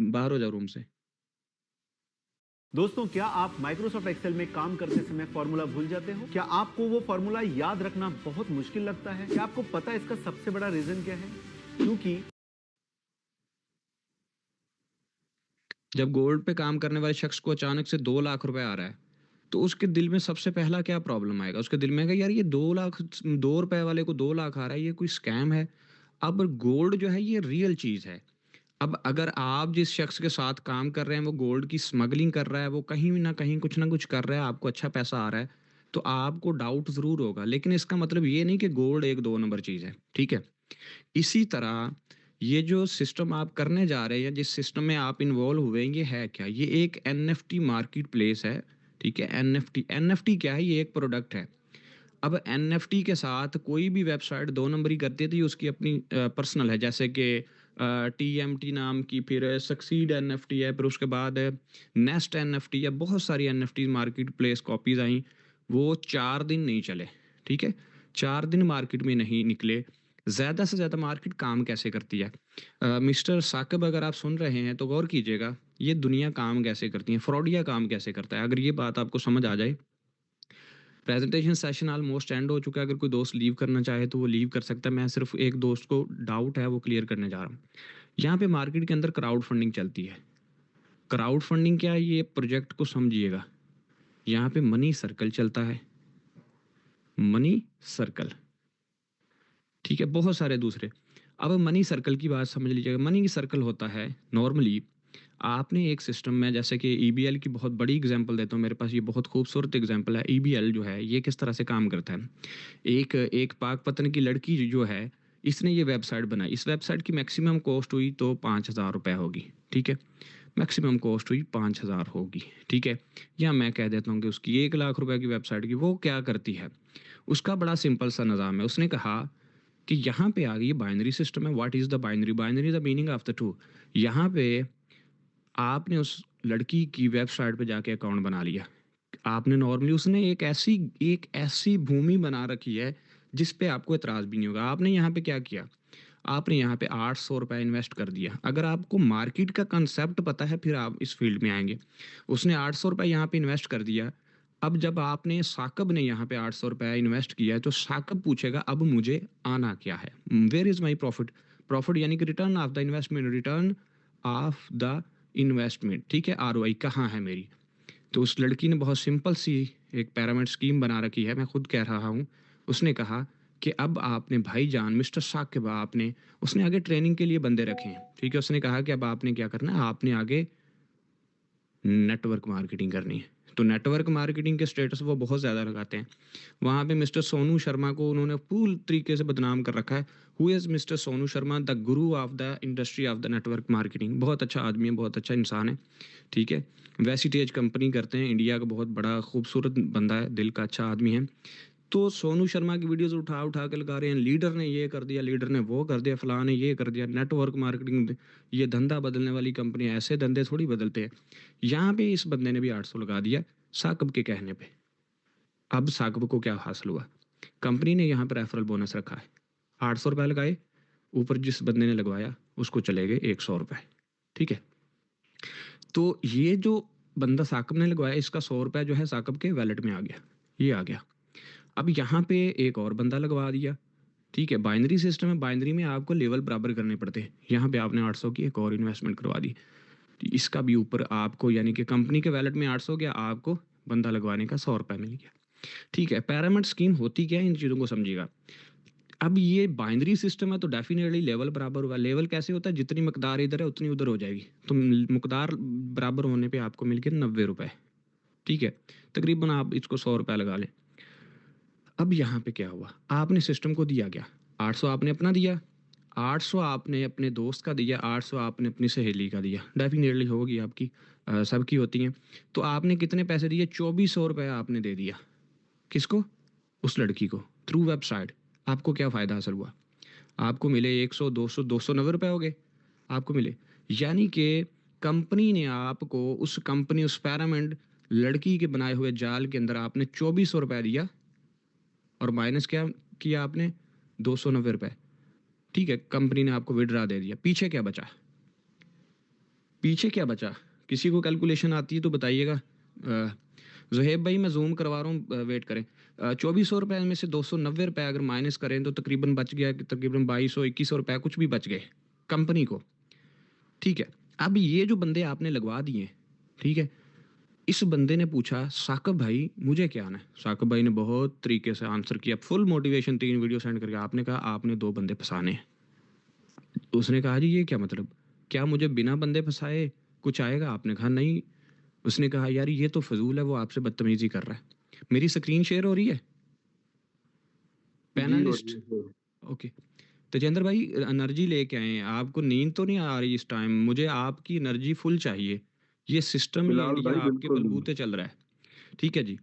बाहर हो जाओ रूम से। दोस्तों, क्या आप माइक्रोसॉफ्ट एक्सेल में काम करते समय फॉर्मूला भूल जाते हो? क्या आपको वो फॉर्मूला याद रखना बहुत मुश्किल लगता है? क्या आपको पता है इसका सबसे बड़ा रीजन क्या है? क्योंकि जब गोल्ड पे काम करने वाले शख्स को अचानक से 2 लाख रुपए आ रहा है, तो उसके दिल में सबसे पहला क्या प्रॉब्लम आएगा? उसके दिल में आएगा यार ये 2 लाख ₹2 वाले को 2 लाख आ रहा है, ये कोई स्कैम है। अब गोल्ड जो है ये रियल चीज़ है। अब अगर आप जिस शख्स के साथ काम कर रहे हैं वो गोल्ड की स्मगलिंग कर रहा है, वो कहीं न कहीं कुछ न कुछ कर रहा है, आपको अच्छा पैसा आ रहा है, तो आपको डाउट ज़रूर होगा। लेकिन इसका मतलब ये नहीं कि गोल्ड एक 2 नंबर चीज़ है, ठीक है? इसी तरह ये जो सिस्टम आप करने जा रहे हैं, जिस सिस्टम में आप इन्वॉल्व हुए हैं, ये है क्या? ये एक एनएफटी मार्केट प्लेस है, ठीक है? एनएफटी एनएफटी क्या है? ये एक प्रोडक्ट है। अब एनएफटी के साथ कोई भी वेबसाइट 2 नंबरी करती है तो ये उसकी अपनी पर्सनल है। जैसे कि टीएमटी नाम की, फिर सक्सीड एनएफटी है, फिर उसके बाद नेस्ट एनएफटी है। बहुत सारी एनएफटी मार्केट प्लेस कॉपीज़ आई, वो 4 दिन नहीं चले, ठीक है? 4 दिन मार्केट में नहीं निकले। ज़्यादा से ज़्यादा मार्केट काम कैसे करती है? मिस्टर साकिब अगर आप सुन रहे हैं तो गौर कीजिएगा, ये दुनिया काम कैसे करती है, फ्रॉडिया काम कैसे करता है। अगर ये बात आपको समझ आ जाए, प्रेजेंटेशन सेशन ऑलमोस्ट एंड हो चुका है। अगर कोई दोस्त लीव करना चाहे तो वो लीव कर सकता है। मैं सिर्फ एक दोस्त को डाउट है वो क्लियर करने जा रहा हूँ। यहाँ पे मार्केट के अंदर क्राउड फंडिंग चलती है। क्राउड फंडिंग क्या है? ये प्रोजेक्ट को समझिएगा। यहाँ पे मनी सर्कल चलता है, मनी सर्कल, ठीक है? बहुत सारे दूसरे। अब मनी सर्कल की बात समझ लीजिएगा। मनी सर्कल होता है नॉर्मली आपने एक सिस्टम में, जैसे कि ईबीएल की बहुत बड़ी एग्जांपल देता हूँ, मेरे पास ये बहुत खूबसूरत एग्जांपल है। ईबीएल जो है ये किस तरह से काम करता है। एक एक पाक पतन की लड़की जो है, इसने ये वेबसाइट बनाई, इस वेबसाइट की मैक्सिमम कॉस्ट हुई तो 5,000 रुपये होगी, ठीक है, मैक्सिमम कॉस्ट हुई 5,000 होगी, ठीक है, या मैं कह देता हूँ कि उसकी 1,00,000 रुपए की वेबसाइट की। वो क्या करती है, उसका बड़ा सिंपल सा निज़ाम है। उसने कहा कि यहाँ पे आ गई बाइनरी सिस्टम है। What is the binary? Binary the meaning of the two. यहाँ पे आपने उस लड़की की वेबसाइट पे जाके अकाउंट बना लिया, आपने नॉर्मली, उसने एक ऐसी भूमि बना रखी है जिस पे आपको एतराज़ भी नहीं होगा। आपने यहाँ पे क्या किया, आपने यहाँ पे 800 रुपये इन्वेस्ट कर दिया। अगर आपको मार्केट का कंसेप्ट पता है फिर आप इस फील्ड में आएंगे। उसने 800 रुपये यहाँ पे इन्वेस्ट कर दिया। अब जब आपने साकब ने यहाँ पे 800 रुपये इन्वेस्ट किया है तो साकब पूछेगा अब मुझे आना क्या है, where is my profit? Profit यानी कि return of the investment, return of the investment, ठीक है, ROI कहाँ है मेरी? तो उस लड़की ने बहुत सिंपल सी एक पिरामिड स्कीम बना रखी है, मैं खुद कह रहा हूँ। उसने कहा कि अब आपने भाईजान मिस्टर साकिब, आपने, उसने आगे ट्रेनिंग के लिए बंदे रखे हैं, ठीक है, उसने कहा कि अब आपने क्या करना है, आपने आगे नेटवर्क मार्केटिंग करनी है। तो नेटवर्क मार्केटिंग के स्टेटस वो बहुत ज़्यादा लगाते हैं। वहाँ पे मिस्टर सोनू शर्मा को उन्होंने पूरी तरीके से बदनाम कर रखा है। Who is mister Sonu Sharma? The guru of the industry of the network marketing. बहुत अच्छा आदमी है, बहुत अच्छा इंसान है, ठीक है, वैसीटेज कंपनी करते हैं, इंडिया का बहुत बड़ा खूबसूरत बंदा है, दिल का अच्छा आदमी है। तो सोनू शर्मा की वीडियोस उठा उठा के लगा रहे हैं, लीडर ने ये कर दिया, लीडर ने वो कर दिया, फलां ने ये कर दिया, नेटवर्क मार्केटिंग, ये धंधा बदलने वाली कंपनी, ऐसे धंधे थोड़ी बदलते हैं। यहाँ पे इस बंदे ने भी 800 लगा दिया साकब के कहने पे। अब साकब को क्या हासिल हुआ, कंपनी ने यहाँ पर रेफरल बोनस रखा है, 800 रुपये लगाए, ऊपर जिस बंदे ने लगवाया उसको चले गए 100 रुपये, ठीक है। तो ये जो बंदा साकब ने लगवाया, इसका 100 रुपये जो है साकब के वैलेट में आ गया, ये आ गया। अब यहाँ पे एक और बंदा लगवा दिया, ठीक है, बाइनरी सिस्टम है, बाइनरी में आपको लेवल बराबर करने पड़ते हैं। यहाँ पे आपने 800 की एक और इन्वेस्टमेंट करवा दी, इसका भी ऊपर आपको, यानी कि कंपनी के वैलेट में 800 गया, आपको बंदा लगवाने का 100 रुपये मिल गया, ठीक है। पिरामिड स्कीम होती क्या है, इन चीज़ों को समझिएगा। अब ये बाइनरी सिस्टम है तो डेफिनेटली लेवल बराबर होगा। लेवल कैसे होता है, जितनी मकदार इधर है उतनी उधर हो जाएगी, तो मकदार बराबर होने पे आपको मिल गया 90 रुपये, ठीक है, तकरीबन आप इसको 100 रुपये लगा लें। अब यहाँ पे क्या हुआ, आपने सिस्टम को दिया गया, 800 आपने अपना दिया, 800 आपने अपने दोस्त का दिया, 800 आपने अपनी सहेली का दिया, डेफिनेटली होगी आपकी, सबकी होती हैं। तो आपने कितने पैसे दिए, 2400 रुपये आपने दे दिया, किसको? उस लड़की को, थ्रू वेबसाइट। आपको क्या फ़ायदा हासिल हुआ, आपको मिले 100, 200, 290 रुपये हो गए आपको मिले। यानी कि कंपनी ने आपको, उस कंपनी, उस पिरामिड लड़की के बनाए हुए जाल के अंदर आपने 2400 रुपये दिया और माइनस क्या किया आपने, 290 रुपये, ठीक है, कंपनी ने आपको विड्रा दे दिया। पीछे क्या बचा, पीछे क्या बचा, किसी को कैलकुलेशन आती है तो बताइएगा। ज़ुहैब भाई मैं जूम करवा रहा हूँ, वेट करें। 2400 रुपये में से 290 रुपये अगर माइनस करें तो तकरीबन बच गया, तकरीबन 2200-2100 रुपये कुछ भी बच गए कंपनी को, ठीक है। अब ये जो बंदे आपने लगवा दिए, ठीक है, इस बंदे ने पूछा साकब भाई मुझे क्या आना है। साकब भाई ने बहुत तरीके से आंसर किया, फुल मोटिवेशन, 3 वीडियो सेंड करके। आपने कहा आपने 2 बंदे फंसाने हैं। उसने कहा जी ये क्या मतलब, क्या मुझे बिना बंदे फंसाए कुछ आएगा? आपने कहा नहीं। उसने कहा यार ये तो फजूल है, वो आपसे बदतमीजी कर रहा है। मेरी स्क्रीन शेयर हो रही है, पैनलिस्ट, ओके। तेजेंद्र भाई एनर्जी लेके आए हैं, आपको नींद तो नहीं आ रही इस टाइम? मुझे आपकी एनर्जी फुल चाहिए, ये सिस्टम, ये बिलाल इंडिया भाई आपके बिल्कुल। बलबूते चल रहा है, ठीक है जी।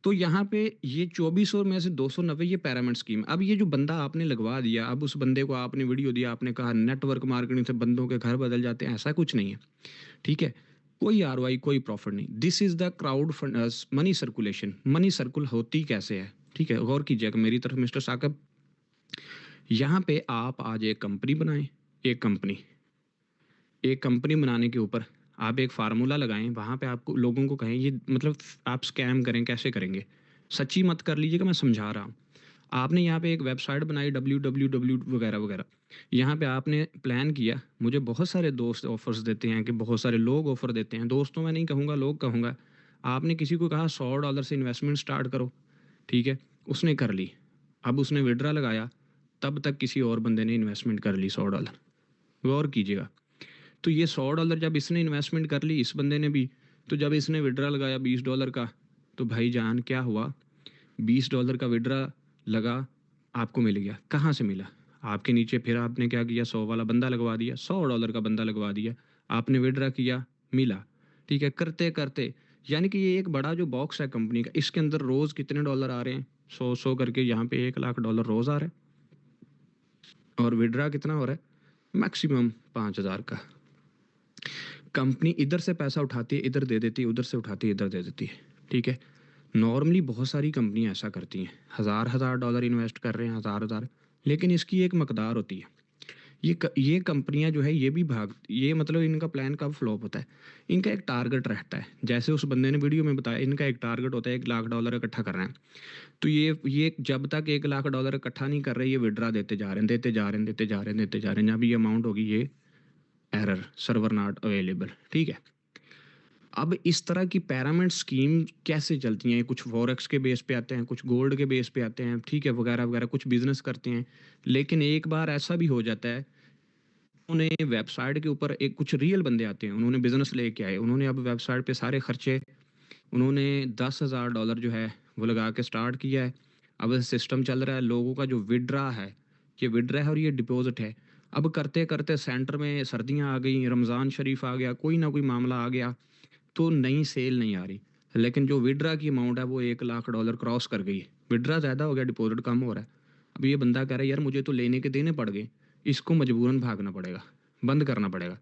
तो यहाँ पे ये 2400 में से 290 ये पिरामिड स्कीम। अब ये जो बंदा आपने लगवा दिया, अब उस बंदे को आपने वीडियो दिया, आपने कहा नेटवर्क मार्केटिंग से बंदों के घर बदल जाते हैं, ऐसा कुछ नहीं है, ठीक है, कोई ROI कोई प्रॉफिट नहीं। This is the crowd fund, money circulation. Money circle होती कैसे है, ठीक है, गौर कीजिएगा मेरी तरफ मिस्टर साकब। यहाँ पे आप आज एक कंपनी बनाएं, एक कंपनी बनाने के ऊपर आप एक फार्मूला लगाएं, वहाँ पे आपको लोगों को कहें, ये मतलब आप स्कैम करें, कैसे करेंगे, सच्ची मत कर लीजिएगा, मैं समझा रहा हूँ। आपने यहाँ पे एक वेबसाइट बनाई www वगैरह वगैरह, यहाँ पे आपने प्लान किया। मुझे बहुत सारे दोस्त ऑफर्स देते हैं, कि बहुत सारे लोग ऑफर देते हैं, दोस्तों मैं नहीं कहूँगा, लोग कहूँगा। आपने किसी को कहा $100 से इन्वेस्टमेंट स्टार्ट करो, ठीक है, उसने कर ली। अब उसने विड्रा लगाया, तब तक किसी और बंदे ने इन्वेस्टमेंट कर ली $100। गौर कीजिएगा। तो ये $100 जब इसने इन्वेस्टमेंट कर ली, इस बंदे ने भी, तो जब इसने विड्रा लगाया $20 का, तो भाईजान क्या हुआ, $20 का विड्रा लगा, आपको मिल गया। कहाँ से मिला? आपके नीचे फिर आपने क्या किया, 100 वाला बंदा लगवा दिया, $100 का बंदा लगवा दिया, आपने विड्रा किया, मिला, ठीक है। करते करते यानी कि ये एक बड़ा जो बॉक्स है कंपनी का, इसके अंदर रोज़ कितने डॉलर आ रहे हैं, 100 करके, यहाँ पे $1,00,000 रोज़ आ रहा है। और विड्रा कितना हो रहा है, मैक्सिमम 5,000 का। कंपनी इधर से पैसा उठाती है, इधर दे देती है, उधर से उठाती है, इधर दे देती है, ठीक है। नॉर्मली बहुत सारी कंपनियां ऐसा करती हैं, हज़ार डॉलर इन्वेस्ट कर रहे हैं, हज़ार, लेकिन इसकी एक मकदार होती है। ये कंपनियां जो है ये मतलब इनका प्लान कब फ्लॉप होता है, इनका एक टारगेट रहता है। जैसे उस बंदे ने वीडियो में बताया, इनका एक टारगेट होता है $1,00,000 इकट्ठा करना है। तो ये जब तक $1,00,000 इकट्ठा नहीं कर रहे, ये विड्रा देते जा रहे हैं। जब ये अमाउंट होगी, ये एरर, सर्वर नॉट अवेलेबल, ठीक है। अब इस तरह की पैरामिड स्कीम कैसे चलती हैं, कुछ फॉरेक्स के बेस पे आते हैं, कुछ गोल्ड के बेस पे आते हैं, ठीक है, वगैरह वगैरह, कुछ बिजनेस करते हैं। लेकिन एक बार ऐसा भी हो जाता है, उन्होंने वेबसाइट के ऊपर एक कुछ रियल बंदे आते हैं, उन्होंने बिजनेस लेके आए, उन्होंने अब वेबसाइट पे सारे खर्चे, उन्होंने $10,000 जो है वो लगा के स्टार्ट किया है। अब सिस्टम चल रहा है, लोगों का जो विड्रा है, ये विड्रा है और ये डिपॉजिट है। अब करते करते सेंटर में सर्दियां आ गई, रमज़ान शरीफ आ गया, कोई ना कोई मामला आ गया, तो नई सेल नहीं आ रही। लेकिन जो विड्रा की अमाउंट है वो $1,00,000 क्रॉस कर गई है। विड्रा ज़्यादा हो गया, डिपॉजिट कम हो रहा है। अब ये बंदा कह रहा है, यार मुझे तो लेने के देने पड़ गए, इसको मजबूरन भागना पड़ेगा, बंद करना पड़ेगा,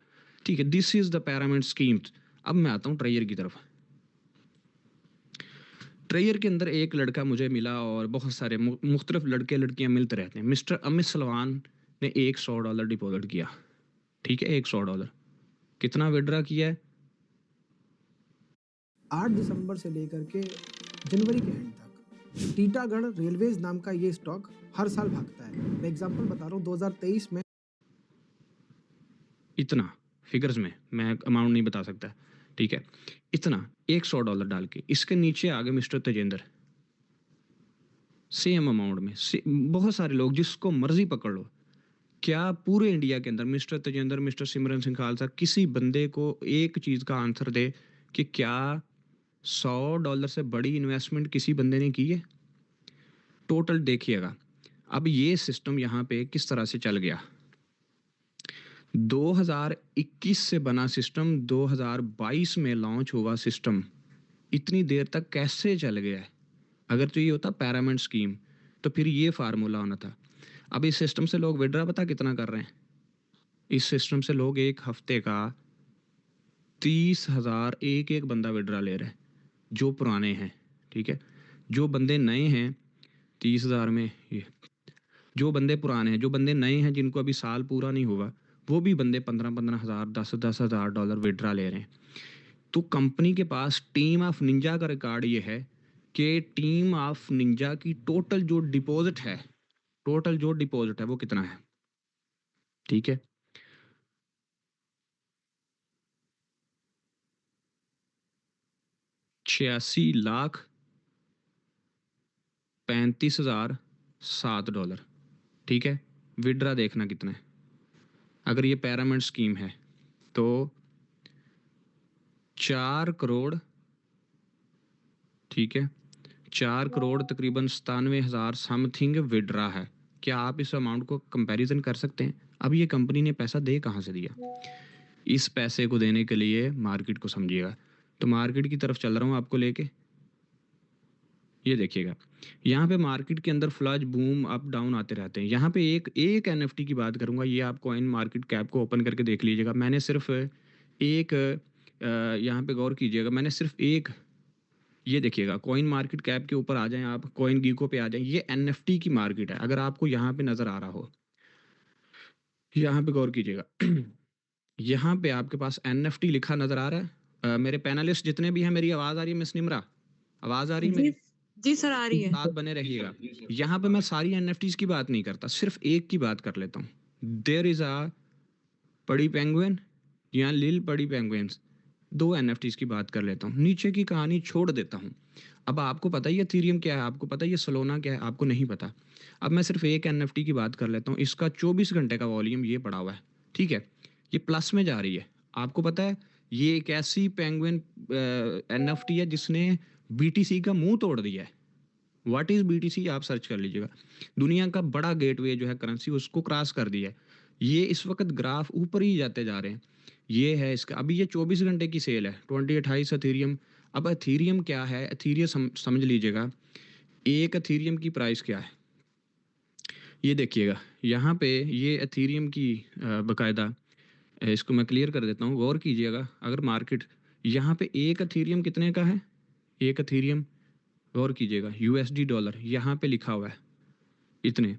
ठीक है। This is the pyramid schemes. अब मैं आता हूँ ट्रेयर की तरफ। ट्रेयर के अंदर एक लड़का मुझे मिला और बहुत सारे मुख्तलिफ लड़के लड़कियाँ मिलते रहते हैं। मिस्टर अमित सलवान ने $100 डिपॉजिट किया, ठीक है, $100। कितना विड्रा किया है, 8 दिसंबर से लेकर के जनवरी के एंड तक टीटागढ़ रेलवेज नाम का ये स्टॉक हर साल भागता है। मैं एग्जांपल बता रहा हूँ, 2023 में इतना फिगर्स में मैं अमाउंट नहीं बता सकता, ठीक है, इतना $100 डाल के। इसके नीचे आ गए मिस्टर तेजेंद्र, सेम अमाउंट में बहुत सारे लोग, जिसको मर्जी पकड़ लो। क्या पूरे इंडिया के अंदर मिस्टर तेजेंद्र, मिस्टर सिमरन सिंह खालसा, किसी बंदे को एक चीज़ का आंसर दे कि क्या $100 से बड़ी इन्वेस्टमेंट किसी बंदे ने की है? टोटल देखिएगा। अब ये सिस्टम यहाँ पे किस तरह से चल गया, 2021 से बना सिस्टम 2022 में लॉन्च हुआ सिस्टम इतनी देर तक कैसे चल गया है? अगर तो ये होता पैरामिड स्कीम, तो फिर ये फार्मूला होना था। अब इस सिस्टम से लोग विड्रा पता कितना कर रहे हैं? इस सिस्टम से लोग एक हफ्ते का 30,000 एक बंदा विड्रा ले रहे हैं, जो पुराने हैं, ठीक है। जो बंदे नए हैं 30,000 में, ये जो बंदे पुराने हैं, जो बंदे नए हैं जिनको अभी साल पूरा नहीं हुआ, वो भी बंदे 15,000 $10,000 विड्रा ले रहे हैं। तो कंपनी के पास टीम ऑफ निंजा का रिकॉर्ड ये है कि टीम ऑफ निंजा की टोटल जो डिपॉजिट है वो कितना है, ठीक है। $86,35,007, ठीक है। विड्रा देखना कितना है। अगर ये पैरामिड स्कीम है तो 4 करोड़, ठीक है, 4 करोड़ तकरीबन 97,000 समथिंग विड्रा है। क्या आप इस अमाउंट को कंपैरिजन कर सकते हैं? अब ये कंपनी ने पैसा दे कहाँ से दिया? इस पैसे को देने के लिए मार्केट को समझिएगा। तो मार्केट की तरफ चल रहा हूँ आपको लेके, ये देखिएगा, यहाँ पे मार्केट के अंदर फ्लैश बूम अप डाउन आते रहते हैं। यहाँ पे एक NFT की बात करूँगा, ये आप कॉइन मार्केट कैप को ओपन करके देख लीजिएगा। मैंने सिर्फ एक यहाँ पे गौर कीजिएगा, मैंने सिर्फ एक, ये देखिएगा, कॉइन मार्केट कैप के ऊपर आ जाएं आप, कॉइन गीको पे आ जाएं, ये NFT की मार्केट है। अगर आपको यहाँ पे नज़र आ रहा हो, यहाँ पे गौर कीजिएगा, यहाँ पे आपके पास NFT लिखा नज़र आ रहा है। मेरे पैनलिस्ट जितने भी हैं, मेरी आवाज़ आ रही है मिस निम्रा? आवाज़ आ रही है मेरी? जी सर, आ रही है। साथ बने रहिएगा। यहाँ पे मैं सारी NFTs की बात नहीं करता, सिर्फ एक की बात कर लेता हूँ। देयर इज़ अ पड़ी पेंगुइन या लिल पड़ी पेंगुइन्स, 2 NFTs की बात कर लेता हूँ, नीचे की कहानी छोड़ देता हूँ। अब आपको पता ही है इथेरियम क्या है, आपको पता ही है सोलाना क्या है, आपको नहीं पता। अब मैं सिर्फ एक NFT की बात कर लेता हूँ। इसका 24 घंटे का वॉल्यूम ये पड़ा हुआ है, ठीक है, ये प्लस में जा रही है। आपको पता है ये एक ऐसी पेंगुइन NFT है जिसने BTC का मुंह तोड़ दिया है। व्हाट इज़ BTC आप सर्च कर लीजिएगा। दुनिया का बड़ा गेटवे जो है करेंसी उसको क्रॉस कर दिया है। ये इस वक़्त ग्राफ ऊपर ही जाते जा रहे हैं। ये है इसका अभी ये 24 घंटे की सेल है 2028 एथेरियम। अब एथेरियम क्या है? एथेरियम समझ लीजिएगा, एक एथेरियम की प्राइस क्या है? ये देखिएगा यहाँ पे ये एथेरियम की बाकायदा इसको मैं क्लियर कर देता हूँ, गौर कीजिएगा। अगर मार्केट यहाँ पे एक एथेरियम कितने का है? एक एथेरियम गौर कीजिएगा USD डॉलर यहाँ पे लिखा हुआ है इतने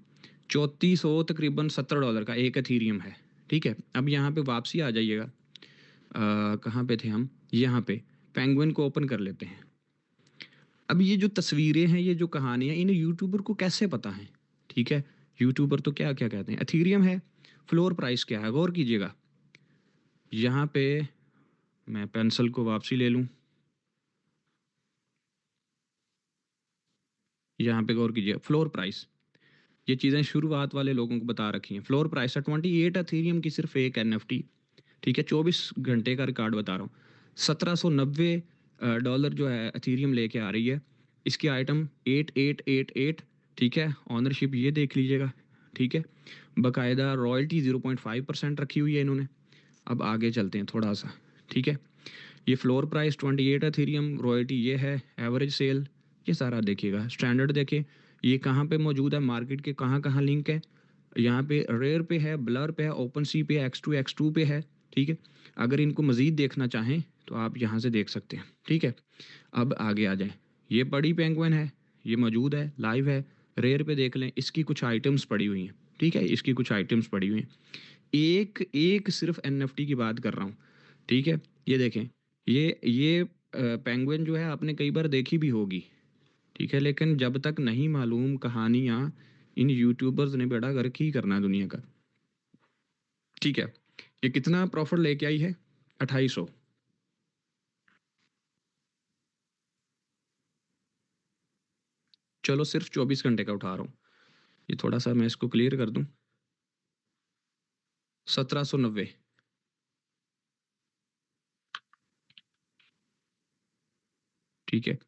3400 तकरीबन $70 का एक एथेरियम है। ठीक है, अब यहाँ पे वापसी आ जाइएगा। कहाँ पे थे हम? यहाँ पे पेंगुइन को ओपन कर लेते हैं। अब ये जो तस्वीरें हैं, ये जो कहानियाँ, इन यूट्यूबर को कैसे पता है? ठीक है, यूट्यूबर तो क्या क्या कहते हैं। एथेरियम है, फ्लोर प्राइस क्या है? गौर कीजिएगा। यहाँ पे मैं पेंसिल को वापसी ले लूँ, यहाँ पे गौर कीजिए फ्लोर प्राइस। ये चीज़ें शुरुआत वाले लोगों को बता रखी हैं। फ्लोर प्राइस है 28 एथेरियम की सिर्फ एक NFT। ठीक है, 24 घंटे का रिकॉर्ड बता रहा हूँ। $1790 जो है एथेरियम लेके आ रही है। इसकी आइटम 8888। ठीक है, ऑनरशिप ये देख लीजिएगा। ठीक है, बाकायदा रॉयल्टी 0.5% रखी हुई है इन्होंने। अब आगे चलते हैं थोड़ा सा। ठीक है, ये फ्लोर प्राइस 28 एथेरियम, रॉयल्टी ये है, एवरेज सेल ये सारा देखिएगा। स्टैंडर्ड देखिए ये कहाँ पे मौजूद है, मार्केट के कहाँ कहाँ लिंक है। यहाँ पे रेयर पे है, ब्लर पे है, ओपन सी पे, X2 पे है। ठीक है, अगर इनको मज़ीद देखना चाहें तो आप यहाँ से देख सकते हैं। ठीक है, अब आगे आ जाएं। ये बड़ी पेंगुइन है, ये मौजूद है, लाइव है। रेयर पे देख लें, इसकी कुछ आइटम्स पड़ी हुई हैं। ठीक है, इसकी कुछ आइटम्स पड़ी हुई हैं। एक एक सिर्फ NFT की बात कर रहा हूँ। ठीक है, ये देखें, ये पेंगुइन जो है आपने कई बार देखी भी होगी। ठीक है, लेकिन जब तक नहीं मालूम कहानियाँ, इन यूट्यूबर्स ने बेड़ा गर्क ही करना है दुनिया का। ठीक है, ये कितना प्रॉफिट लेके आई है? 2800। चलो सिर्फ 24 घंटे का उठा रहा हूँ। ये थोड़ा सा मैं इसको क्लियर कर दूं। 1790। ठीक है,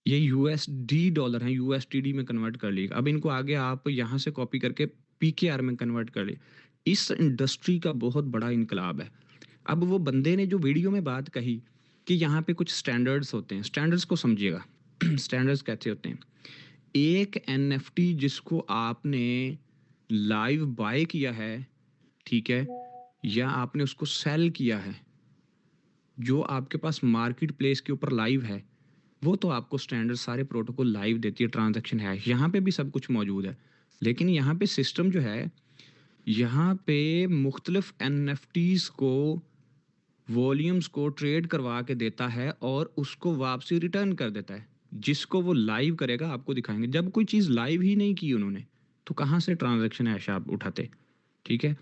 ये USD डॉलर हैं, USDD में कन्वर्ट कर लीजिए। अब इनको आगे आप यहाँ से कॉपी करके PKR में कन्वर्ट कर लिए। इस इंडस्ट्री का बहुत बड़ा इनकलाब है। अब वो बंदे ने जो वीडियो में बात कही कि यहाँ पे कुछ स्टैंडर्ड्स होते हैं, स्टैंडर्ड्स को समझिएगा। स्टैंडर्ड्स कैसे होते हैं? एक NFT जिसको आपने लाइव बाय किया है, ठीक है, या आपने उसको सेल किया है, जो आपके पास मार्केट प्लेस के ऊपर लाइव है, वो तो आपको स्टैंडर्ड सारे प्रोटोकॉल लाइव देती है, ट्रांजैक्शन है, यहाँ पे भी सब कुछ मौजूद है। लेकिन यहाँ पे सिस्टम जो है, यहाँ पे मुख्तलिफ NFTs को, वॉल्यूम्स को ट्रेड करवा के देता है और उसको वापसी रिटर्न कर देता है। जिसको वो लाइव करेगा आपको दिखाएंगे। जब कोई चीज़ लाइव ही नहीं की उन्होंने, तो कहाँ से ट्रांजैक्शन ऐशा आप उठाते? ठीक है,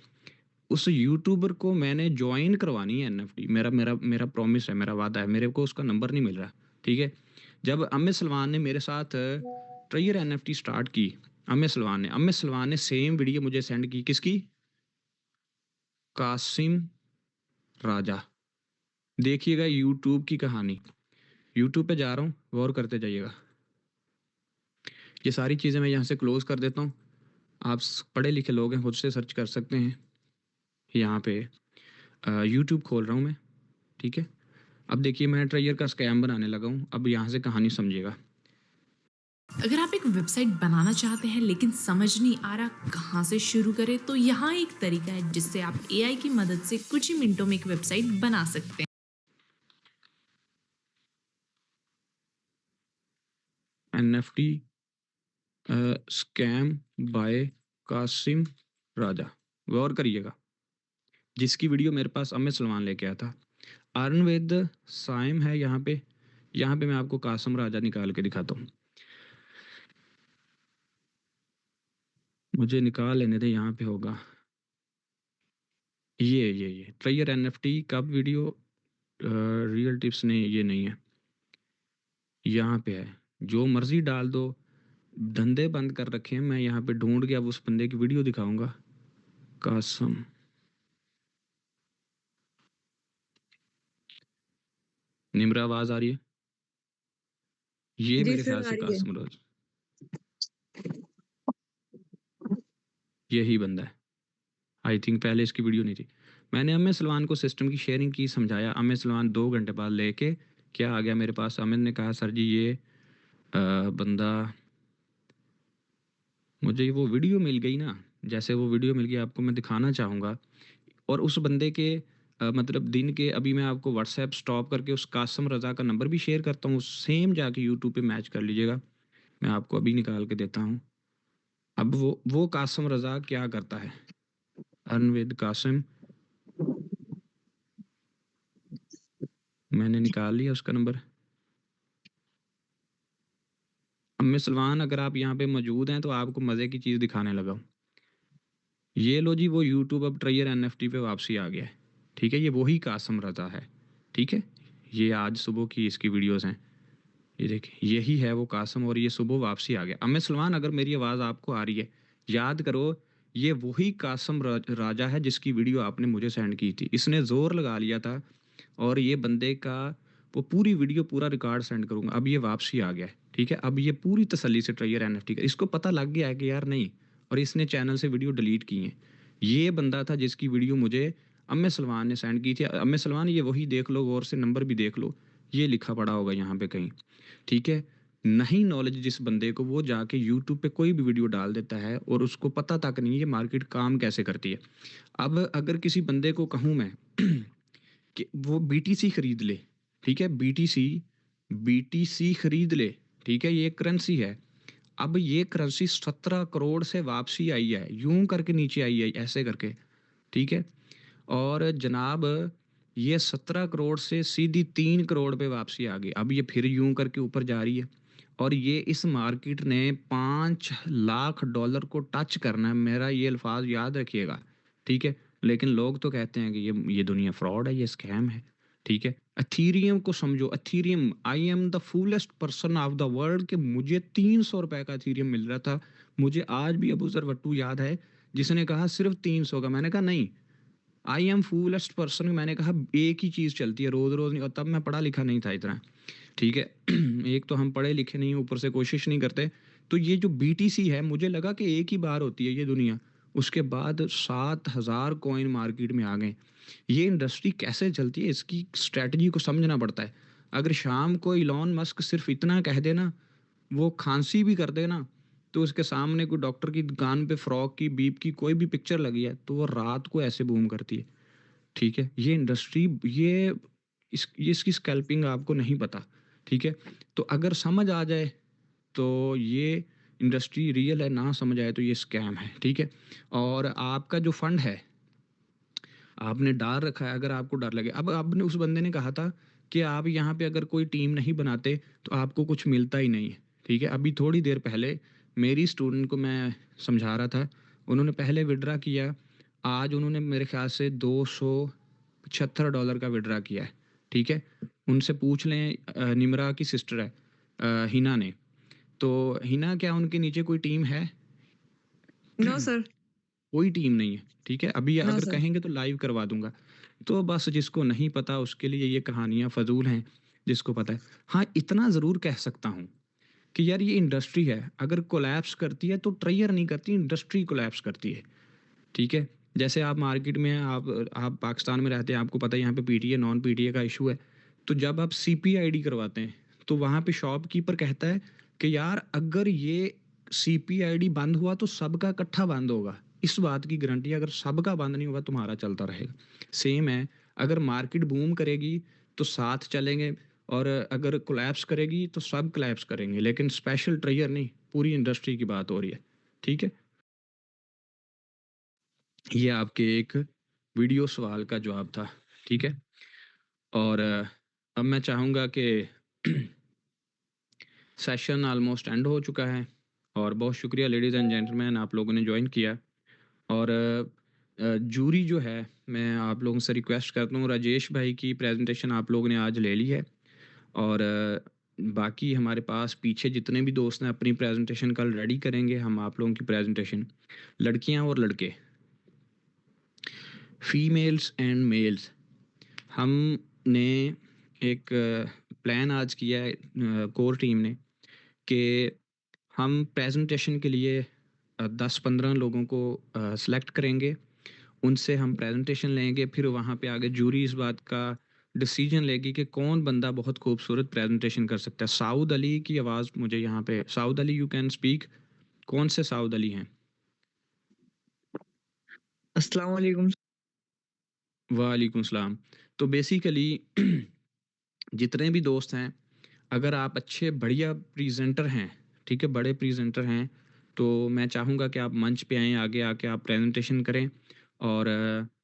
उस यूट्यूबर को मैंने ज्वाइन करवानी है NFT। मेरा मेरा मेरा प्रॉमिस है, मेरा वादा है। मेरे को उसका नंबर नहीं मिल रहा। ठीक है, जब अमित सलमान ने मेरे साथ ट्रेयर NFT स्टार्ट की, अमित सलमान ने सेम वीडियो मुझे सेंड की। किसकी? कासिम राजा। देखिएगा यूट्यूब की कहानी। यूट्यूब पे जा रहा हूँ, गौर करते जाइएगा। ये सारी चीज़ें मैं यहाँ से क्लोज कर देता हूँ। आप पढ़े लिखे लोग हैं, खुद से सर्च कर सकते हैं। यहाँ पे यूट्यूब खोल रहा हूँ मैं। ठीक है, अब देखिए मैं ट्रेयर का स्कैम बनाने लगा हूँ। अब यहाँ से कहानी समझिएगा। अगर आप एक वेबसाइट बनाना चाहते हैं लेकिन समझ नहीं आ रहा कहाँ से शुरू करें, तो यहाँ एक तरीका है जिससे आप AI की मदद से कुछ ही मिनटों में एक वेबसाइट बना सकते हैं। NFT स्कैम बाय कासिम राजा, गौर करिएगा। जिसकी वीडियो मेरे पास अमित सलमान लेके आया था। अर्नवेद साइम है यहाँ पे। यहाँ पे मैं आपको कासिम राजा निकाल के दिखाता हूँ। मुझे निकाल लेने दे, यहाँ पे होगा ये ट्रेयर NFT कब वीडियो रियल टिप्स नहीं, ये नहीं है, यहाँ पे है। जो मर्जी डाल दो, धंधे बंद कर रखे हैं। मैं यहाँ पे ढूंढ के अब उस बंदे की वीडियो दिखाऊंगा। कासिम, निम्र आवाज आ रही है? ये जी मेरे सर, ख्याल आ से रही है। कासिम राज। यही बंदा है। आई थिंक पहले इसकी वीडियो नहीं थी। मैंने अमित सलमान को सिस्टम की शेयरिंग की, समझाया। अमित सलमान 2 घंटे बाद लेके क्या आ गया मेरे पास। अमित ने कहा सर जी ये बंदा, मुझे वो वीडियो मिल गई ना, जैसे वो वीडियो मिल गई आपको मैं दिखाना चाहूँगा। और उस बंदे के मतलब दिन के अभी मैं आपको व्हाट्सएप स्टॉप करके उस कासम रज़ा का नंबर भी शेयर करता हूँ, सेम जाके यूट्यूब पे मैच कर लीजिएगा। मैं आपको अभी निकाल के देता हूँ। अब वो कासम रज़ा क्या करता है, अर्न विद कासिम, मैंने निकाल लिया उसका नंबर। अम्मे सलमान अगर आप यहाँ पे मौजूद हैं तो आपको मज़े की चीज़ दिखाने लगा हूँ। ये लो जी, वो यूट्यूब अब ट्रेयर एनएफटी पे वापसी आ गया है। ठीक है, ये वही कासम रज़ा है। ठीक है, ये आज सुबह की इसकी वीडियोस हैं। ये देखिए, यही है वो कासम, और ये सुबह वापसी आ गया। अम्मे सलमान अगर मेरी आवाज़ आपको आ रही है, याद करो ये वही कासम राजा है जिसकी वीडियो आपने मुझे सेंड की थी। इसने ज़ोर लगा लिया था और ये बंदे का वो पूरी वीडियो पूरा रिकॉर्ड सेंड करूँगा। अब ये वापसी आ गया है। ठीक है, अब ये पूरी तसल्ली से ट्रेयर एनएफटी का, इसको पता लग गया है कि यार नहीं, और इसने चैनल से वीडियो डिलीट की है। ये बंदा था जिसकी वीडियो मुझे अम्मे सलमान ने सेंड की थी। अम्मे सलमान ये वही देख लो, गौर से नंबर भी देख लो, ये लिखा पड़ा होगा यहाँ पे कहीं। ठीक है, नहीं नॉलेज जिस बंदे को, वो जाके यूट्यूब पे कोई भी वीडियो डाल देता है और उसको पता तक नहीं ये मार्केट काम कैसे करती है। अब अगर किसी बंदे को कहूँ मैं कि वो बीटीसी खरीद ले, ठीक है, बीटीसी खरीद ले, ठीक है, ये एक करेंसी है। अब ये करेंसी 17 करोड़ से वापसी आई है, यूं करके नीचे आई है ऐसे करके। ठीक है, और जनाब ये 17 करोड़ से सीधी 3 करोड़ पे वापसी आ गई। अब ये फिर यूं करके ऊपर जा रही है, और ये इस मार्केट ने $5 लाख को टच करना है, मेरा ये अल्फाज याद रखिएगा। ठीक है, लेकिन लोग तो कहते हैं कि ये दुनिया फ्रॉड है, ये स्कैम है। ठीक है, एथीरियम को समझो, Ethereum, I am the foolest person of the world, कि मुझे 300 रुपए का एथीरियम मिल रहा था। मुझे आज भी अबू जर भट्टू याद है जिसने कहा सिर्फ 300 का। मैंने कहा नहीं, आई एम फूलेस्ट पर्सन, मैंने कहा एक ही चीज़ चलती है रोज़ रोज़ नहीं। और तब मैं पढ़ा लिखा नहीं था इतना। ठीक है, एक तो हम पढ़े लिखे नहीं, ऊपर से कोशिश नहीं करते। तो ये जो बीटीसी है, मुझे लगा कि एक ही बार होती है ये दुनिया। उसके बाद 7,000 कॉइन मार्केट में आ गए। ये इंडस्ट्री कैसे चलती है, इसकी स्ट्रेटजी को समझना पड़ता है। अगर शाम को इलॉन मस्क सिर्फ इतना कह देना, वो खांसी भी कर देना, तो उसके सामने कोई डॉक्टर की दुकान पे फ्रॉक की, बीप की कोई भी पिक्चर लगी है, तो वो रात को ऐसे बूम करती है। ठीक है, ये इंडस्ट्री, ये इसकी स्कैल्पिंग आपको नहीं पता। ठीक है, तो अगर समझ आ जाए तो ये इंडस्ट्री रियल है, ना समझ आए तो ये स्कैम है। ठीक है, और आपका जो फंड है आपने डाल रखा है, अगर आपको डर लगे। अब आपने, उस बंदे ने कहा था कि आप यहाँ पे अगर कोई टीम नहीं बनाते तो आपको कुछ मिलता ही नहीं है। ठीक है, अभी थोड़ी देर पहले मेरी स्टूडेंट को मैं समझा रहा था, उन्होंने पहले विड्रा किया, आज उन्होंने मेरे ख्याल से $275 का विड्रा किया है। ठीक है, उनसे पूछ लें, निमरा की सिस्टर है हिना ने, तो हिना क्या उनके नीचे कोई टीम है? No sir. कोई टीम नहीं है। ठीक है, अभी नो अगर सर। कहेंगे तो लाइव करवा दूंगा। तो बस जिसको नहीं पता उसके लिए ये कहानियां फजूल हैं, जिसको पता है। हाँ, इतना ज़रूर कह सकता हूँ कि यार ये इंडस्ट्री है, अगर कोलैप्स करती है तो ट्रेयर नहीं करती, इंडस्ट्री कोलैप्स करती है। ठीक है, जैसे आप मार्केट में हैं, आप पाकिस्तान में रहते हैं, आपको पता है यहाँ पे पीटीए नॉन पीटीए का इशू है। तो जब आप सीपीआईडी करवाते हैं तो वहाँ पे शॉपकीपर कहता है कि यार अगर ये सीपीआईडी बंद हुआ तो सबका इकट्ठा बंद होगा। इस बात की गारंटी, अगर सबका बंद नहीं होगा तुम्हारा चलता रहेगा। सेम है, अगर मार्केट बूम करेगी तो साथ चलेंगे, और अगर कोलैप्स करेगी तो सब कोलैप्स करेंगे, लेकिन स्पेशल ट्रेयर नहीं, पूरी इंडस्ट्री की बात हो रही है। ठीक है, ये आपके एक वीडियो सवाल का जवाब था। ठीक है, और अब मैं चाहूँगा कि सेशन ऑलमोस्ट एंड हो चुका है, और बहुत शुक्रिया लेडीज़ एंड जेंटलमैन, आप लोगों ने ज्वाइन किया। और जूरी जो है, मैं आप लोगों से रिक्वेस्ट करता हूँ, राजेश भाई की प्रेजेंटेशन आप लोगों ने आज ले ली है, और बाकी हमारे पास पीछे जितने भी दोस्त हैं अपनी प्रेजेंटेशन कल रेडी करेंगे हम आप लोगों की प्रेजेंटेशन। लड़कियां और लड़के, फीमेल्स एंड मेल्स, हमने एक प्लान आज किया है कोर टीम ने कि हम प्रेजेंटेशन के लिए 10-15 लोगों को सेलेक्ट करेंगे, उनसे हम प्रेजेंटेशन लेंगे, फिर वहाँ पे आगे जूरी इस बात का डिसीजन लेगी कि कौन बंदा बहुत खूबसूरत प्रेजेंटेशन कर सकता है। साउद अली की आवाज़ मुझे यहाँ पे, Saud Ali you can speak. कौन से साउद अली हैं? अस्सलाम वालेकुम। वालेकुम सलाम। तो बेसिकली जितने भी दोस्त हैं, अगर आप अच्छे बढ़िया प्रेजेंटर हैं, ठीक है, बड़े प्रेजेंटर हैं, तो मैं चाहूँगा कि आप मंच पे आएँ, आगे आके आप प्रेजेंटेशन करें और